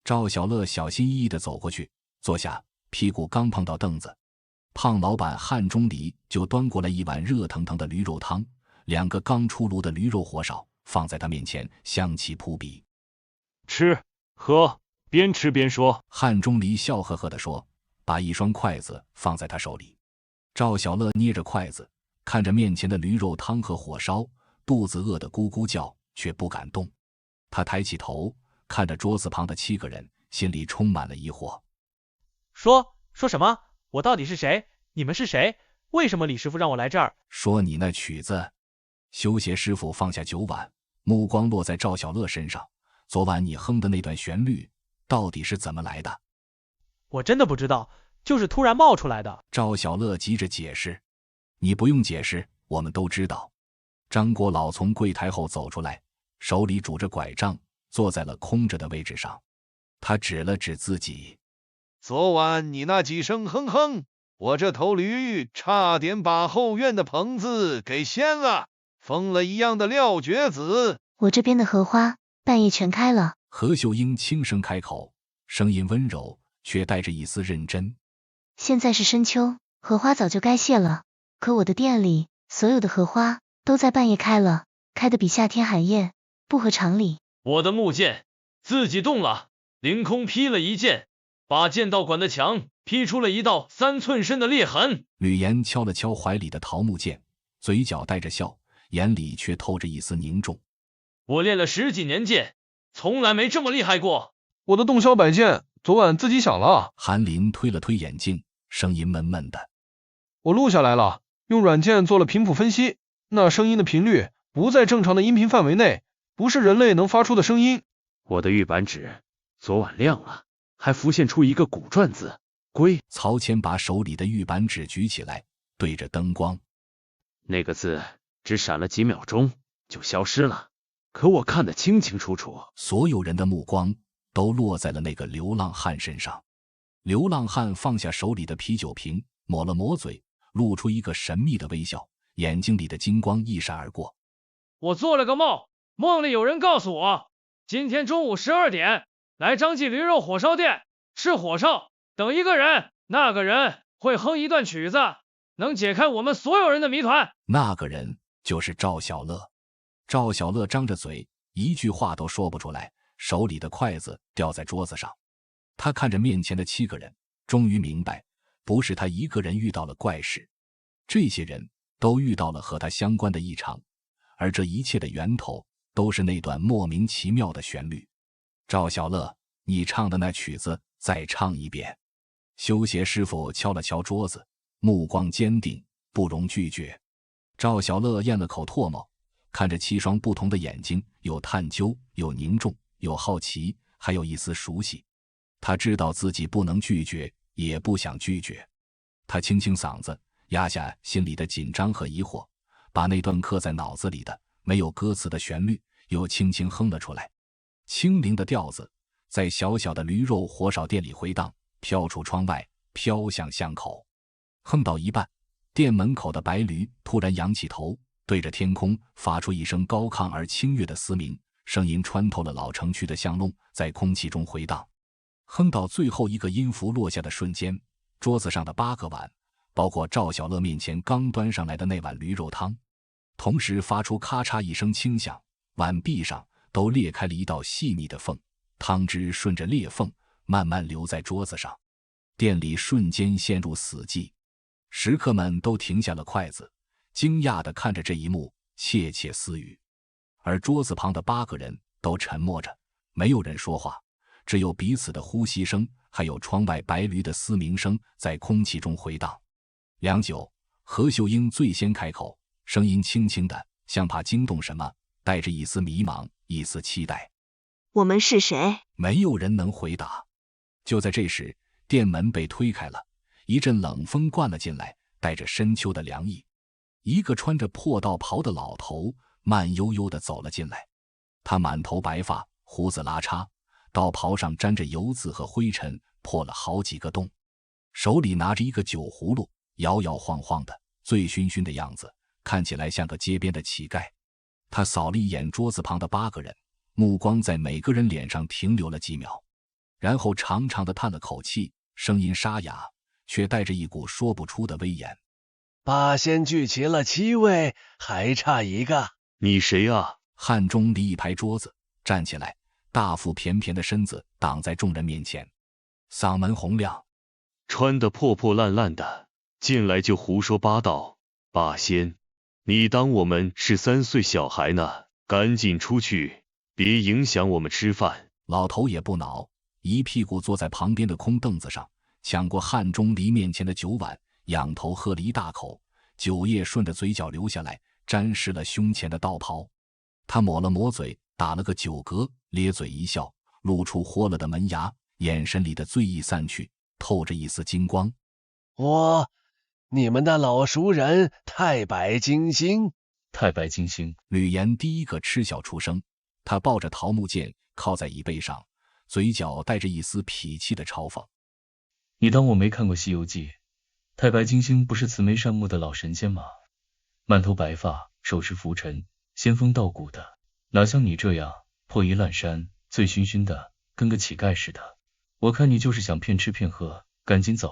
赵小乐小心翼翼地走过去，坐下，屁股刚碰到凳子，胖老板汉钟离就端过来一碗热腾腾的驴肉汤，2个刚出炉的驴肉火烧放在他面前，香气扑鼻。吃喝，边吃边说。汉钟离笑呵呵地说，把一双筷子放在他手里。赵小乐捏着筷子，看着面前的驴肉汤和火烧，肚子饿得咕咕叫，却不敢动。他抬起头，看着桌子旁的7个人，心里充满了疑惑。说什么？我到底是谁？你们是谁？为什么李师傅让我来这儿？说你那曲子。修鞋师傅放下酒碗，目光落在赵小乐身上。昨晚你哼的那段旋律到底是怎么来的？我真的不知道，就是突然冒出来的。赵小乐急着解释。你不用解释，我们都知道。张国老从柜台后走出来，手里拄着拐杖，坐在了空着的位置上。他指了指自己。昨晚你那几声哼哼，我这头驴差点把后院的棚子给掀了，疯了一样的廖觉子。我这边的荷花半夜全开了。何秀英轻声开口，声音温柔，却带着一丝认真。现在是深秋，荷花早就该谢了，可我的店里所有的荷花都在半夜开了，开得比夏天还艳，不合常理。我的木剑自己动了，凌空劈了一剑，把剑道馆的墙劈出了一道3寸深的裂痕。吕岩敲了敲怀里的桃木剑，嘴角带着笑，眼里却透着一丝凝重。我练了10几年剑，从来没这么厉害过。我的洞箫摆件昨晚自己想了。韩林推了推眼镜，声音闷闷的。我录下来了，用软件做了频谱分析，那声音的频率不在正常的音频范围内，不是人类能发出的声音。我的玉板纸昨晚亮了，还浮现出一个古篆字龟。曹谦把手里的玉板纸举起来，对着灯光。那个字只闪了几秒钟就消失了，可我看得清清楚楚。所有人的目光都落在了那个流浪汉身上。流浪汉放下手里的啤酒瓶，抹了抹嘴，露出一个神秘的微笑，眼睛里的金光一闪而过。我做了个梦，梦里有人告诉我，今天中午12点来张记驴肉火烧店吃火烧，等一个人，那个人会哼一段曲子，能解开我们所有人的谜团。那个人就是赵小乐。赵小乐张着嘴，一句话都说不出来，手里的筷子掉在桌子上。他看着面前的7个人，终于明白，不是他一个人遇到了怪事，这些人都遇到了和他相关的异常，而这一切的源头都是那段莫名其妙的旋律。赵小乐，你唱的那曲子再唱一遍。修鞋师傅敲了敲桌子，目光坚定，不容拒绝。赵小乐咽了口唾沫，看着7双不同的眼睛，有探究，有凝重，有好奇，还有一丝熟悉。他知道自己不能拒绝，也不想拒绝。他清清嗓子，压下心里的紧张和疑惑，把那段刻在脑子里的没有歌词的旋律又轻轻哼了出来。轻灵的调子在小小的驴肉火烧店里回荡，飘出窗外，飘向巷口。哼到一半，店门口的白驴突然仰起头，对着天空发出一声高亢而清越的嘶鸣，声音穿透了老城区的巷弄，在空气中回荡。哼到最后一个音符落下的瞬间，桌子上的8个碗，包括赵小乐面前刚端上来的那碗驴肉汤，同时发出咔嚓一声轻响，碗壁上都裂开了一道细密的缝，汤汁顺着裂缝慢慢流在桌子上。店里瞬间陷入死寂，食客们都停下了筷子，惊讶地看着这一幕，窃窃私语。而桌子旁的8个人都沉默着，没有人说话，只有彼此的呼吸声，还有窗外白驴的嘶鸣声在空气中回荡。良久，何秀英最先开口，声音轻轻的，像怕惊动什么，带着一丝迷茫，一丝期待。我们是谁？没有人能回答。就在这时，店门被推开了，一阵冷风灌了进来，带着深秋的凉意。一个穿着破道袍的老头慢悠悠地走了进来，他满头白发，胡子拉碴，道袍上沾着油渍和灰尘，破了好几个洞，手里拿着一个酒葫芦，摇摇晃晃的，醉醺醺的样子，看起来像个街边的乞丐。他扫了一眼桌子旁的8个人，目光在每个人脸上停留了几秒，然后长长的叹了口气，声音沙哑，却带着一股说不出的威严。八仙聚齐了7位，还差一个。你谁啊？汉钟离一拍桌子，站起来，大腹便便的身子挡在众人面前，嗓门洪亮：穿得破破烂烂的，进来就胡说八道。八仙，你当我们是3岁小孩呢？赶紧出去，别影响我们吃饭。老头也不恼，一屁股坐在旁边的空凳子上，抢过汉钟离面前的酒碗，仰头喝了一大口，酒液顺着嘴角流下来，沾湿了胸前的道袍。他抹了抹嘴，打了个酒嗝，咧嘴一笑，露出豁了的门牙，眼神里的醉意散去，透着一丝金光。你们的老熟人太白金星。太白金星。吕岩第一个嗤笑出声，他抱着桃木剑靠在椅背上，嘴角带着一丝痞气的嘲讽。你当我没看过《西游记》？太白金星不是慈眉善目的老神仙吗？满头白发，手持拂尘，仙风道骨的，哪像你这样破衣烂衫，醉醺醺的，跟个乞丐似的。我看你就是想骗吃骗喝，赶紧走，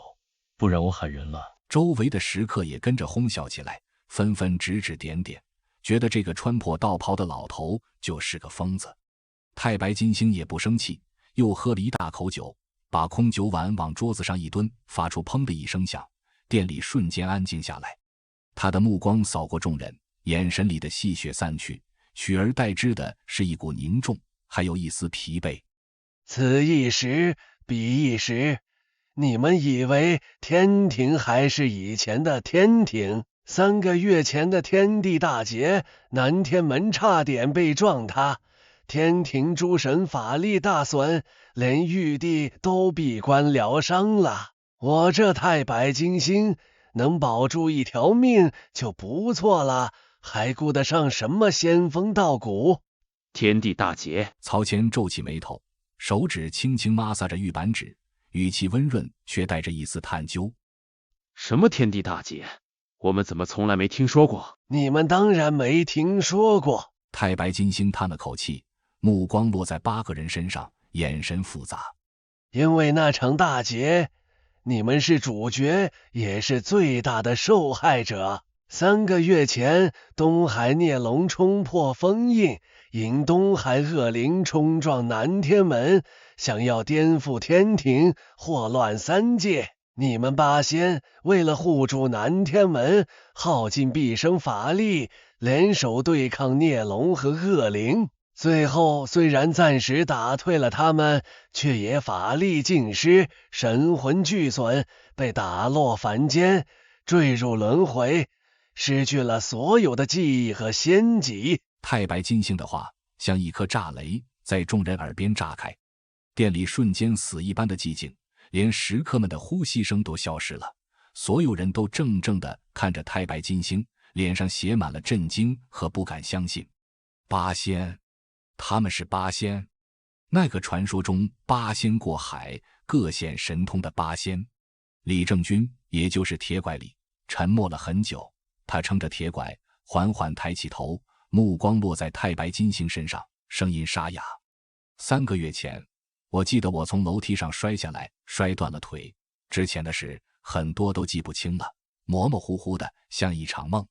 不然我喊人了。周围的食客也跟着哄笑起来，纷纷指指点点，觉得这个穿破道袍的老头就是个疯子。太白金星也不生气，又喝了一大口酒，把空酒碗往桌子上一蹲，发出砰的一声响，店里瞬间安静下来。他的目光扫过众人，眼神里的戏谑散去，取而代之的是一股凝重，还有一丝疲惫。此一时彼一时，你们以为天庭还是以前的天庭？3个月前的天地大劫，南天门差点被撞塌，天庭诸神法力大损，连玉帝都闭关疗伤了。我这太白金星能保住一条命就不错了，还顾得上什么仙风道骨？天地大劫。曹乾皱起眉头，手指轻轻摩挲着玉板纸，语气温润，却带着一丝探究。什么天地大劫？我们怎么从来没听说过？你们当然没听说过。太白金星叹了口气，目光落在8个人身上，眼神复杂。因为那场大劫，你们是主角，也是最大的受害者。3个月前，东海孽龙冲破封印，引东海恶灵冲撞南天门，想要颠覆天庭，祸乱3界。你们八仙为了护住南天门，耗尽毕生法力，联手对抗孽龙和恶灵。最后虽然暂时打退了他们，却也法力尽失，神魂俱损，被打落凡间，坠入轮回，失去了所有的记忆和仙籍。太白金星的话像一颗炸雷，在众人耳边炸开，店里瞬间死一般的寂静，连食客们的呼吸声都消失了。所有人都怔怔地看着太白金星，脸上写满了震惊和不敢相信。八仙，他们是八仙，那个传说中八仙过海，各显神通的八仙。李正军，也就是铁拐李，沉默了很久，他撑着铁拐，缓缓抬起头，目光落在太白金星身上，声音沙哑。3个月前，我记得我从楼梯上摔下来，摔断了腿，之前的事很多都记不清了，模模糊糊的，像一场梦。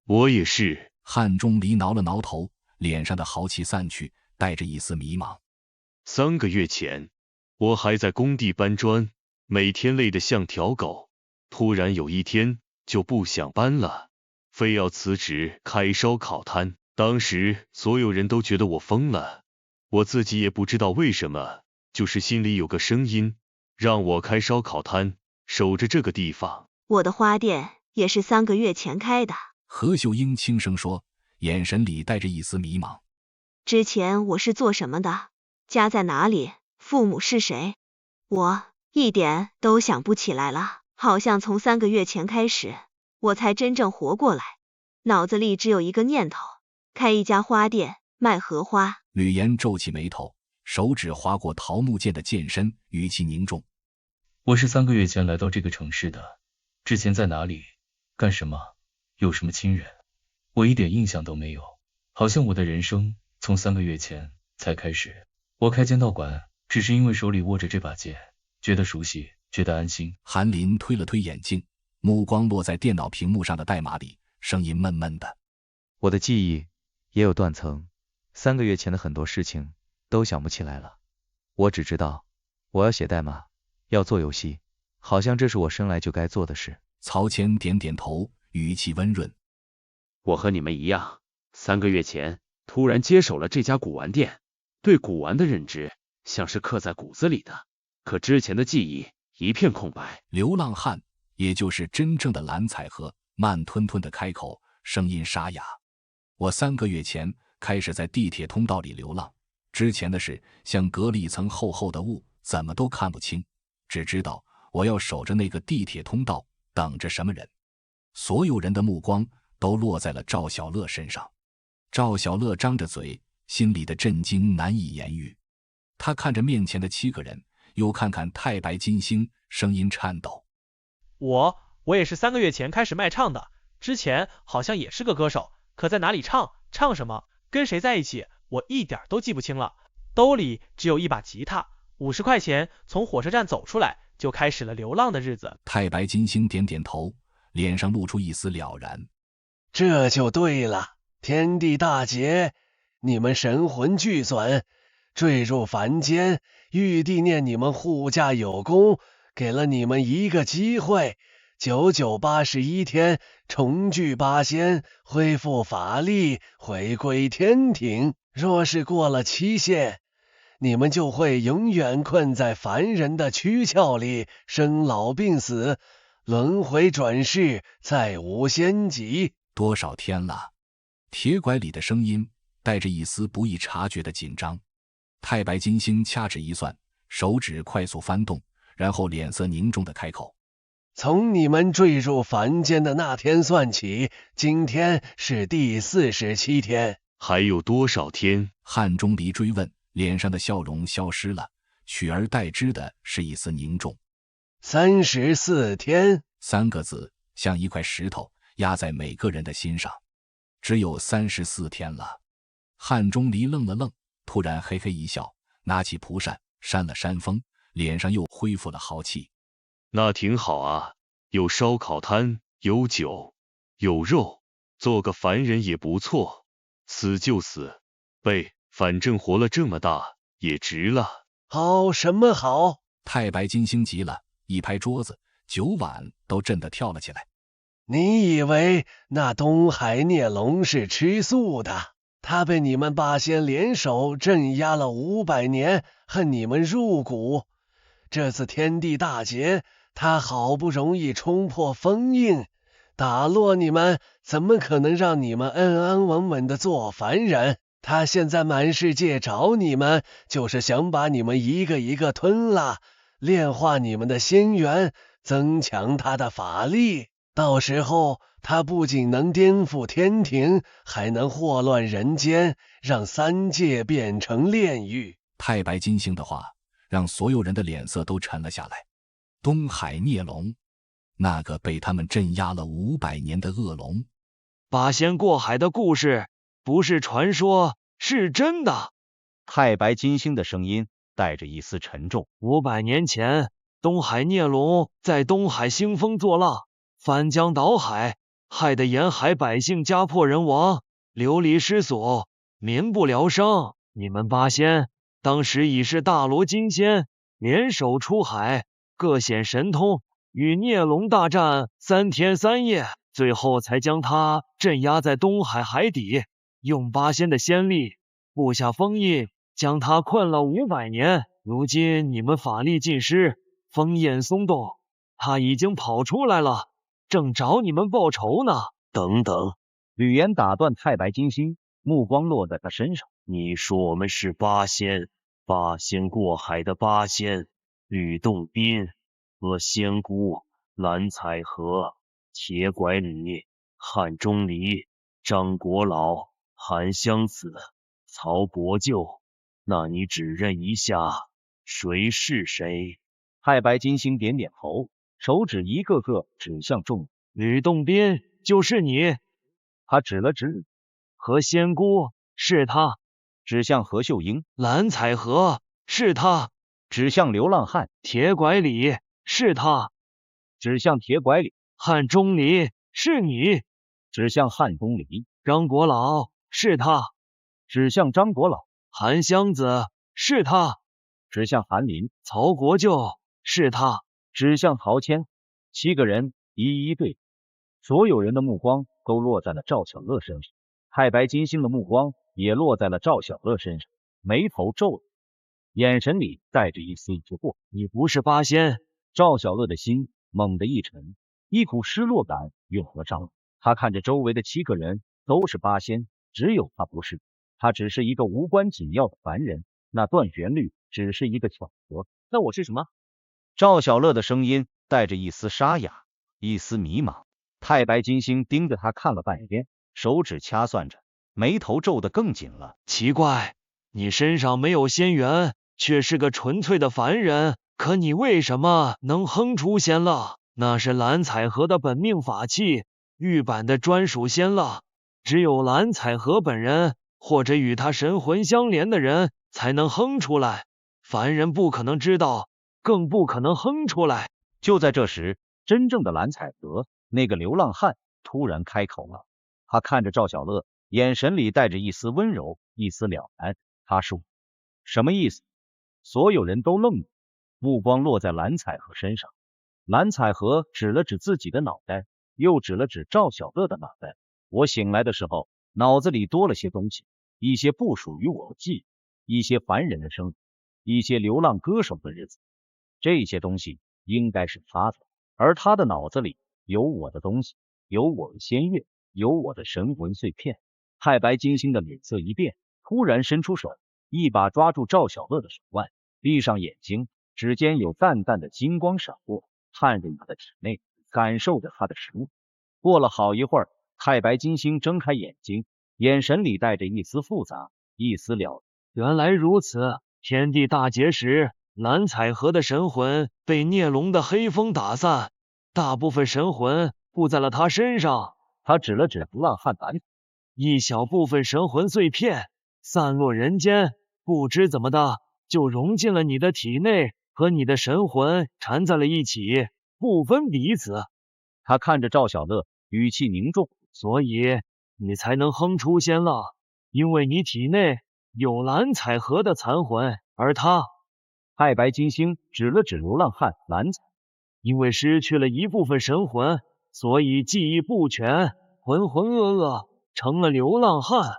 我也是。汉钟离挠了挠头，脸上的豪气散去，带着一丝迷茫。3个月前，我还在工地搬砖，每天累得像条狗，突然有一天就不想搬了，非要辞职开烧烤摊。当时所有人都觉得我疯了，我自己也不知道为什么，就是心里有个声音让我开烧烤摊，守着这个地方。我的花店也是3个月前开的。何秀英轻声说，眼神里带着一丝迷茫。之前我是做什么的？家在哪里？父母是谁？我一点都想不起来了，好像从3个月前开始，我才真正活过来。脑子里只有一个念头，开一家花店，卖荷花。吕岩皱起眉头，手指划过桃木剑的剑身，语气凝重。我是3个月前来到这个城市的，之前在哪里？干什么？有什么亲人？我一点印象都没有，好像我的人生从3个月前才开始。我开剑道馆，只是因为手里握着这把剑，觉得熟悉，觉得安心。韩林推了推眼镜，目光落在电脑屏幕上的代码里，声音闷闷的。我的记忆也有断层，3个月前的很多事情都想不起来了。我只知道我要写代码，要做游戏，好像这是我生来就该做的事。曹谦点点头，语气温润。我和你们一样，3个月前突然接手了这家古玩店，对古玩的认知像是刻在骨子里的，可之前的记忆一片空白。流浪汉，也就是真正的蓝采和，慢吞吞的开口，声音沙哑。我3个月前开始在地铁通道里流浪，之前的事像隔了一层厚厚的雾，怎么都看不清，只知道我要守着那个地铁通道，等着什么人。所有人的目光都落在了赵小乐身上。赵小乐张着嘴，心里的震惊难以言喻。他看着面前的7个人，又看看太白金星，声音颤抖。我也是3个月前开始卖唱的，之前好像也是个歌手，可在哪里唱什么，跟谁在一起，我一点都记不清了。兜里只有一把吉他，50块钱，从火车站走出来，就开始了流浪的日子。太白金星点点头，脸上露出一丝了然。这就对了，天地大劫，你们神魂俱损，坠入凡间，玉帝念你们护驾有功，给了你们一个机会，9981天重聚八仙，恢复法力，回归天庭。若是过了期限，你们就会永远困在凡人的躯壳里，生老病死，轮回转世，再无仙籍。多少天了？铁拐李的声音带着一丝不易察觉的紧张。太白金星掐指一算，手指快速翻动，然后脸色凝重的开口：从你们坠入凡间的那天算起，今天是第47天。还有多少天？汉钟离追问，脸上的笑容消失了，取而代之的是一丝凝重。34天，3个字像一块石头压在每个人的心上。只有34天了。汉钟离愣了愣，突然嘿嘿一笑，拿起蒲扇扇了扇风，脸上又恢复了豪气。那挺好啊，有烧烤摊，有酒，有肉，做个凡人也不错。死就死呗，反正活了这么大也值了。好什么好？太白金星急了，一拍桌子，酒碗都震得跳了起来。你以为那东海孽龙是吃素的？他被你们八仙联手镇压了500年，恨你们入骨。这次天地大劫，他好不容易冲破封印，打落你们，怎么可能让你们安安稳稳的做凡人？他现在满世界找你们，就是想把你们一个一个吞了，炼化你们的仙元，增强他的法力。到时候他不仅能颠覆天庭，还能祸乱人间，让3界变成炼狱。太白金星的话让所有人的脸色都沉了下来。东海孽龙，那个被他们镇压了500年的恶龙。八仙过海的故事不是传说，是真的。太白金星的声音带着一丝沉重。500年前，东海孽龙在东海兴风作浪，翻江倒海，害得沿海百姓家破人亡，流离失所，民不聊生。你们八仙当时已是大罗金仙，联手出海，各显神通，与孽龙大战3天3夜，最后才将他镇压在东海海底，用八仙的仙力布下封印，将他困了500年。如今你们法力尽失，封印松动，他已经跑出来了，正找你们报仇呢。等等，吕岩打断太白金星，目光落在他身上。你说我们是八仙，八仙过海的八仙，吕洞宾和仙姑、蓝采和、铁拐李、汉钟离、张国老、韩湘子、曹国舅，那你指认一下，谁是谁？太白金星点点头，手指一个个指向众。吕洞宾就是你。他指了指。和仙姑是他，指向何秀英。蓝采和是他，指向流浪汉。铁拐李是他，指向铁拐李。汉钟离是你，指向汉钟离。张国老是他，指向张国老。韩湘子是他，指向韩林。曹国舅是他，指向曹谦。7个人一一对，所有人的目光都落在了赵小乐身上。太白金星的目光也落在了赵小乐身上，眉头皱了，眼神里带着一丝疑惑。你不是八仙？赵小乐的心猛地一沉，一股失落感涌了上来。他看着周围的7个人都是八仙，只有他不是。他只是一个无关紧要的凡人，那段旋律只是一个巧合。那我是什么？赵小乐的声音带着一丝沙哑，一丝迷茫。太白金星盯着他看了半天，手指掐算着，眉头皱得更紧了。奇怪，你身上没有仙缘，却是个纯粹的凡人，可你为什么能哼出仙乐？那是蓝采和的本命法器，玉版的专属仙乐，只有蓝采和本人或者与他神魂相连的人才能哼出来，凡人不可能知道，更不可能哼出来。就在这时，真正的蓝采和，那个流浪汉突然开口了。他看着赵小乐，眼神里带着一丝温柔，一丝了然。他说：“什么意思？”所有人都愣住，目光落在蓝采和身上。蓝采和指了指自己的脑袋，又指了指赵小乐的脑袋。我醒来的时候，脑子里多了些东西，一些不属于我的记忆，一些凡人的生活，一些流浪歌手的日子。这些东西应该是他的，而他的脑子里有我的东西，有我的仙乐，有我的神魂碎片。太白金星的脸色一变，突然伸出手，一把抓住赵小乐的手腕，闭上眼睛，指尖有淡淡的金光闪过，探入他的体内，感受着他的食物。过了好一会儿，太白金星睁开眼睛，眼神里带着一丝复杂，一丝了然。原来如此，天地大劫时，蓝采和的神魂被孽龙的黑风打散，大部分神魂附在了他身上。他指了指流浪汉蓝，一小部分神魂碎片散落人间，不知怎么的就融进了你的体内，和你的神魂缠在了一起，不分彼此。他看着赵小乐，语气凝重：“所以你才能哼出仙乐，因为你体内有蓝采和的残魂，而他……”太白金星指了指流浪汉蓝采，因为失去了一部分神魂，所以记忆不全，浑浑噩噩，成了流浪汉。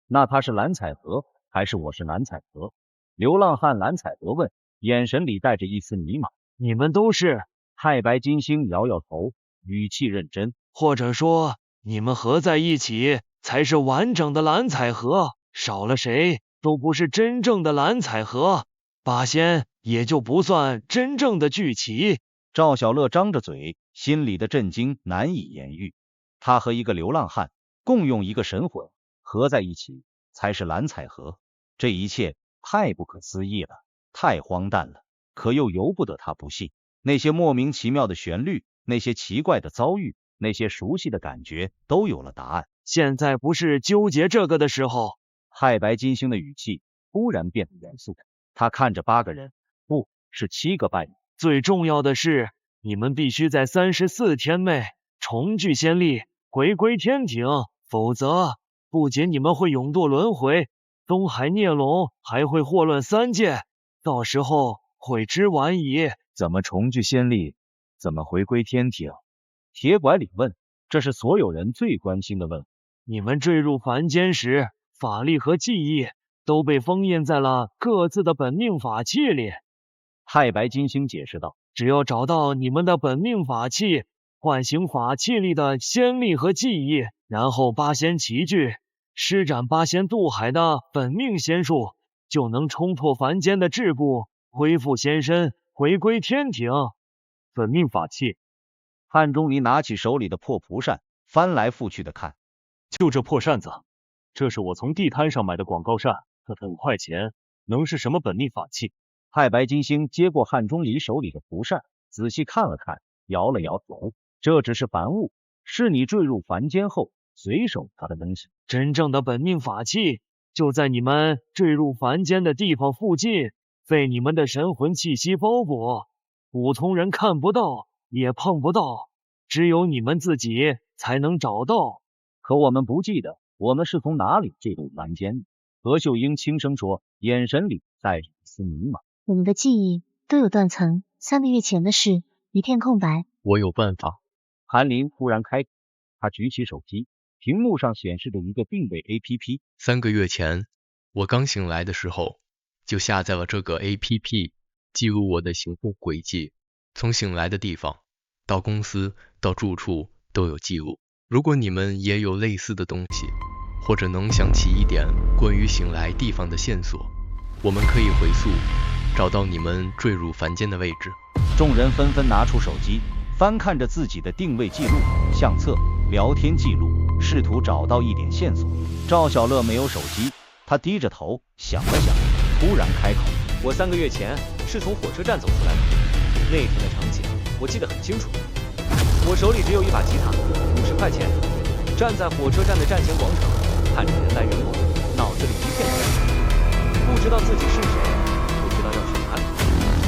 那他是蓝采和，还是我是蓝采和？流浪汉蓝采和问，眼神里带着一丝迷茫。你们都是。太白金星摇摇头，语气认真。或者说，你们合在一起才是完整的蓝采和，少了谁都不是真正的蓝采和，八仙也就不算真正的聚齐。赵小乐张着嘴，心里的震惊难以言喻。他和一个流浪汉共用一个神魂，合在一起才是蓝采和，这一切太不可思议了，太荒诞了，可又由不得他不信。那些莫名其妙的旋律，那些奇怪的遭遇，那些熟悉的感觉，都有了答案。现在不是纠结这个的时候。太白金星的语气忽然变得严肃，他看着8个人，不是7个半人。最重要的是，你们必须在34天内重聚仙力，回归天庭，否则不仅你们会永堕轮回，东海孽龙还会祸乱3界，到时候悔之晚矣。怎么重聚仙力？怎么回归天庭？铁拐李问，这是所有人最关心的问题。你们坠入凡间时，法力和记忆都被封印在了各自的本命法器里。太白金星解释道，只要找到你们的本命法器，唤醒法器里的仙力和记忆，然后8仙齐聚，施展8仙渡海的本命仙术，就能冲破凡间的桎梏，恢复仙身，回归天庭。本命法器。汉钟离拿起手里的破蒲扇，翻来覆去的看。就这破扇子，这是我从地摊上买的广告扇，这5块钱，能是什么本命法器？太白金星接过汉钟离手里的蒲扇，仔细看了看，摇了摇头。这只是凡物，是你坠入凡间后随手拿的东西。真正的本命法器就在你们坠入凡间的地方附近，被你们的神魂气息包裹，普通人看不到，也碰不到，只有你们自己才能找到。可我们不记得我们是从哪里坠入凡间的。何秀英轻声说，眼神里带着一丝迷茫。我们的记忆都有断层，3个月前的事一片空白。我有办法。韩林忽然开口，他举起手机，屏幕上显示着一个定位 APP。3个月前，我刚醒来的时候，就下载了这个 APP， 记录我的行动轨迹，从醒来的地方到公司到住处都有记录。如果你们也有类似的东西，或者能想起一点关于醒来地方的线索，我们可以回溯，找到你们坠入凡间的位置。众人纷纷拿出手机，翻看着自己的定位记录、相册、聊天记录，试图找到一点线索。赵小乐没有手机，他低着头想了想，突然开口：我3个月前是从火车站走出来的，那天的场景我记得很清楚。我手里只有一把吉他，50块钱，站在火车站的站前广场，看着人来人往，脑子里一片空白，不知道自己是谁，不知道要去哪里。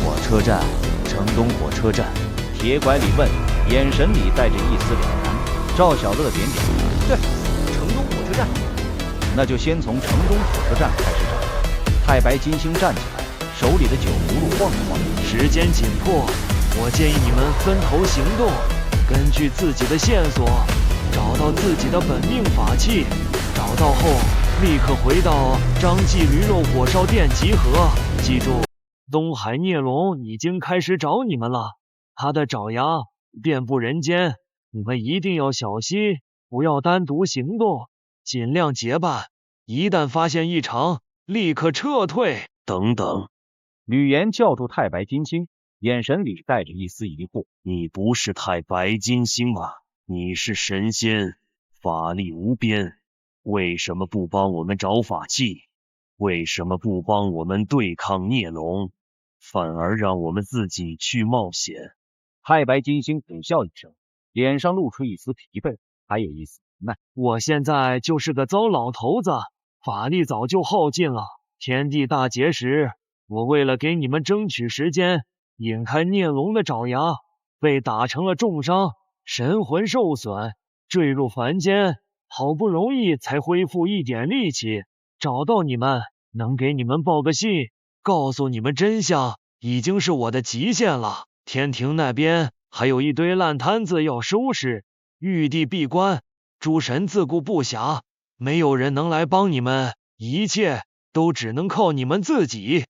火车站，城东火车站。铁拐李问，眼神里带着一丝了然。赵小乐点点头，对，城东火车站。那就先从城东火车站开始找。太白金星站起来，手里的酒葫芦晃了晃。时间紧迫，我建议你们分头行动，根据自己的线索，找到自己的本命法器，找到后立刻回到张记驴肉火烧店集合。记住，东海孽龙已经开始找你们了，他的爪牙遍布人间，你们一定要小心，不要单独行动，尽量结伴，一旦发现异常，立刻撤退。等等，吕岩叫住太白金星，眼神里带着一丝疑惑。你不是太白金星吗？你是神仙，法力无边，为什么不帮我们找法器？为什么不帮我们对抗孽龙，反而让我们自己去冒险？太白金星苦笑一声，脸上露出一丝疲惫，还有一丝无奈。我现在就是个糟老头子，法力早就耗尽了。天地大劫时，我为了给你们争取时间，引开孽龙的爪牙，被打成了重伤，神魂受损，坠入凡间，好不容易才恢复一点力气，找到你们，能给你们报个信，告诉你们真相，已经是我的极限了。天庭那边还有一堆烂摊子要收拾，玉帝闭关，诸神自顾不暇，没有人能来帮你们，一切都只能靠你们自己。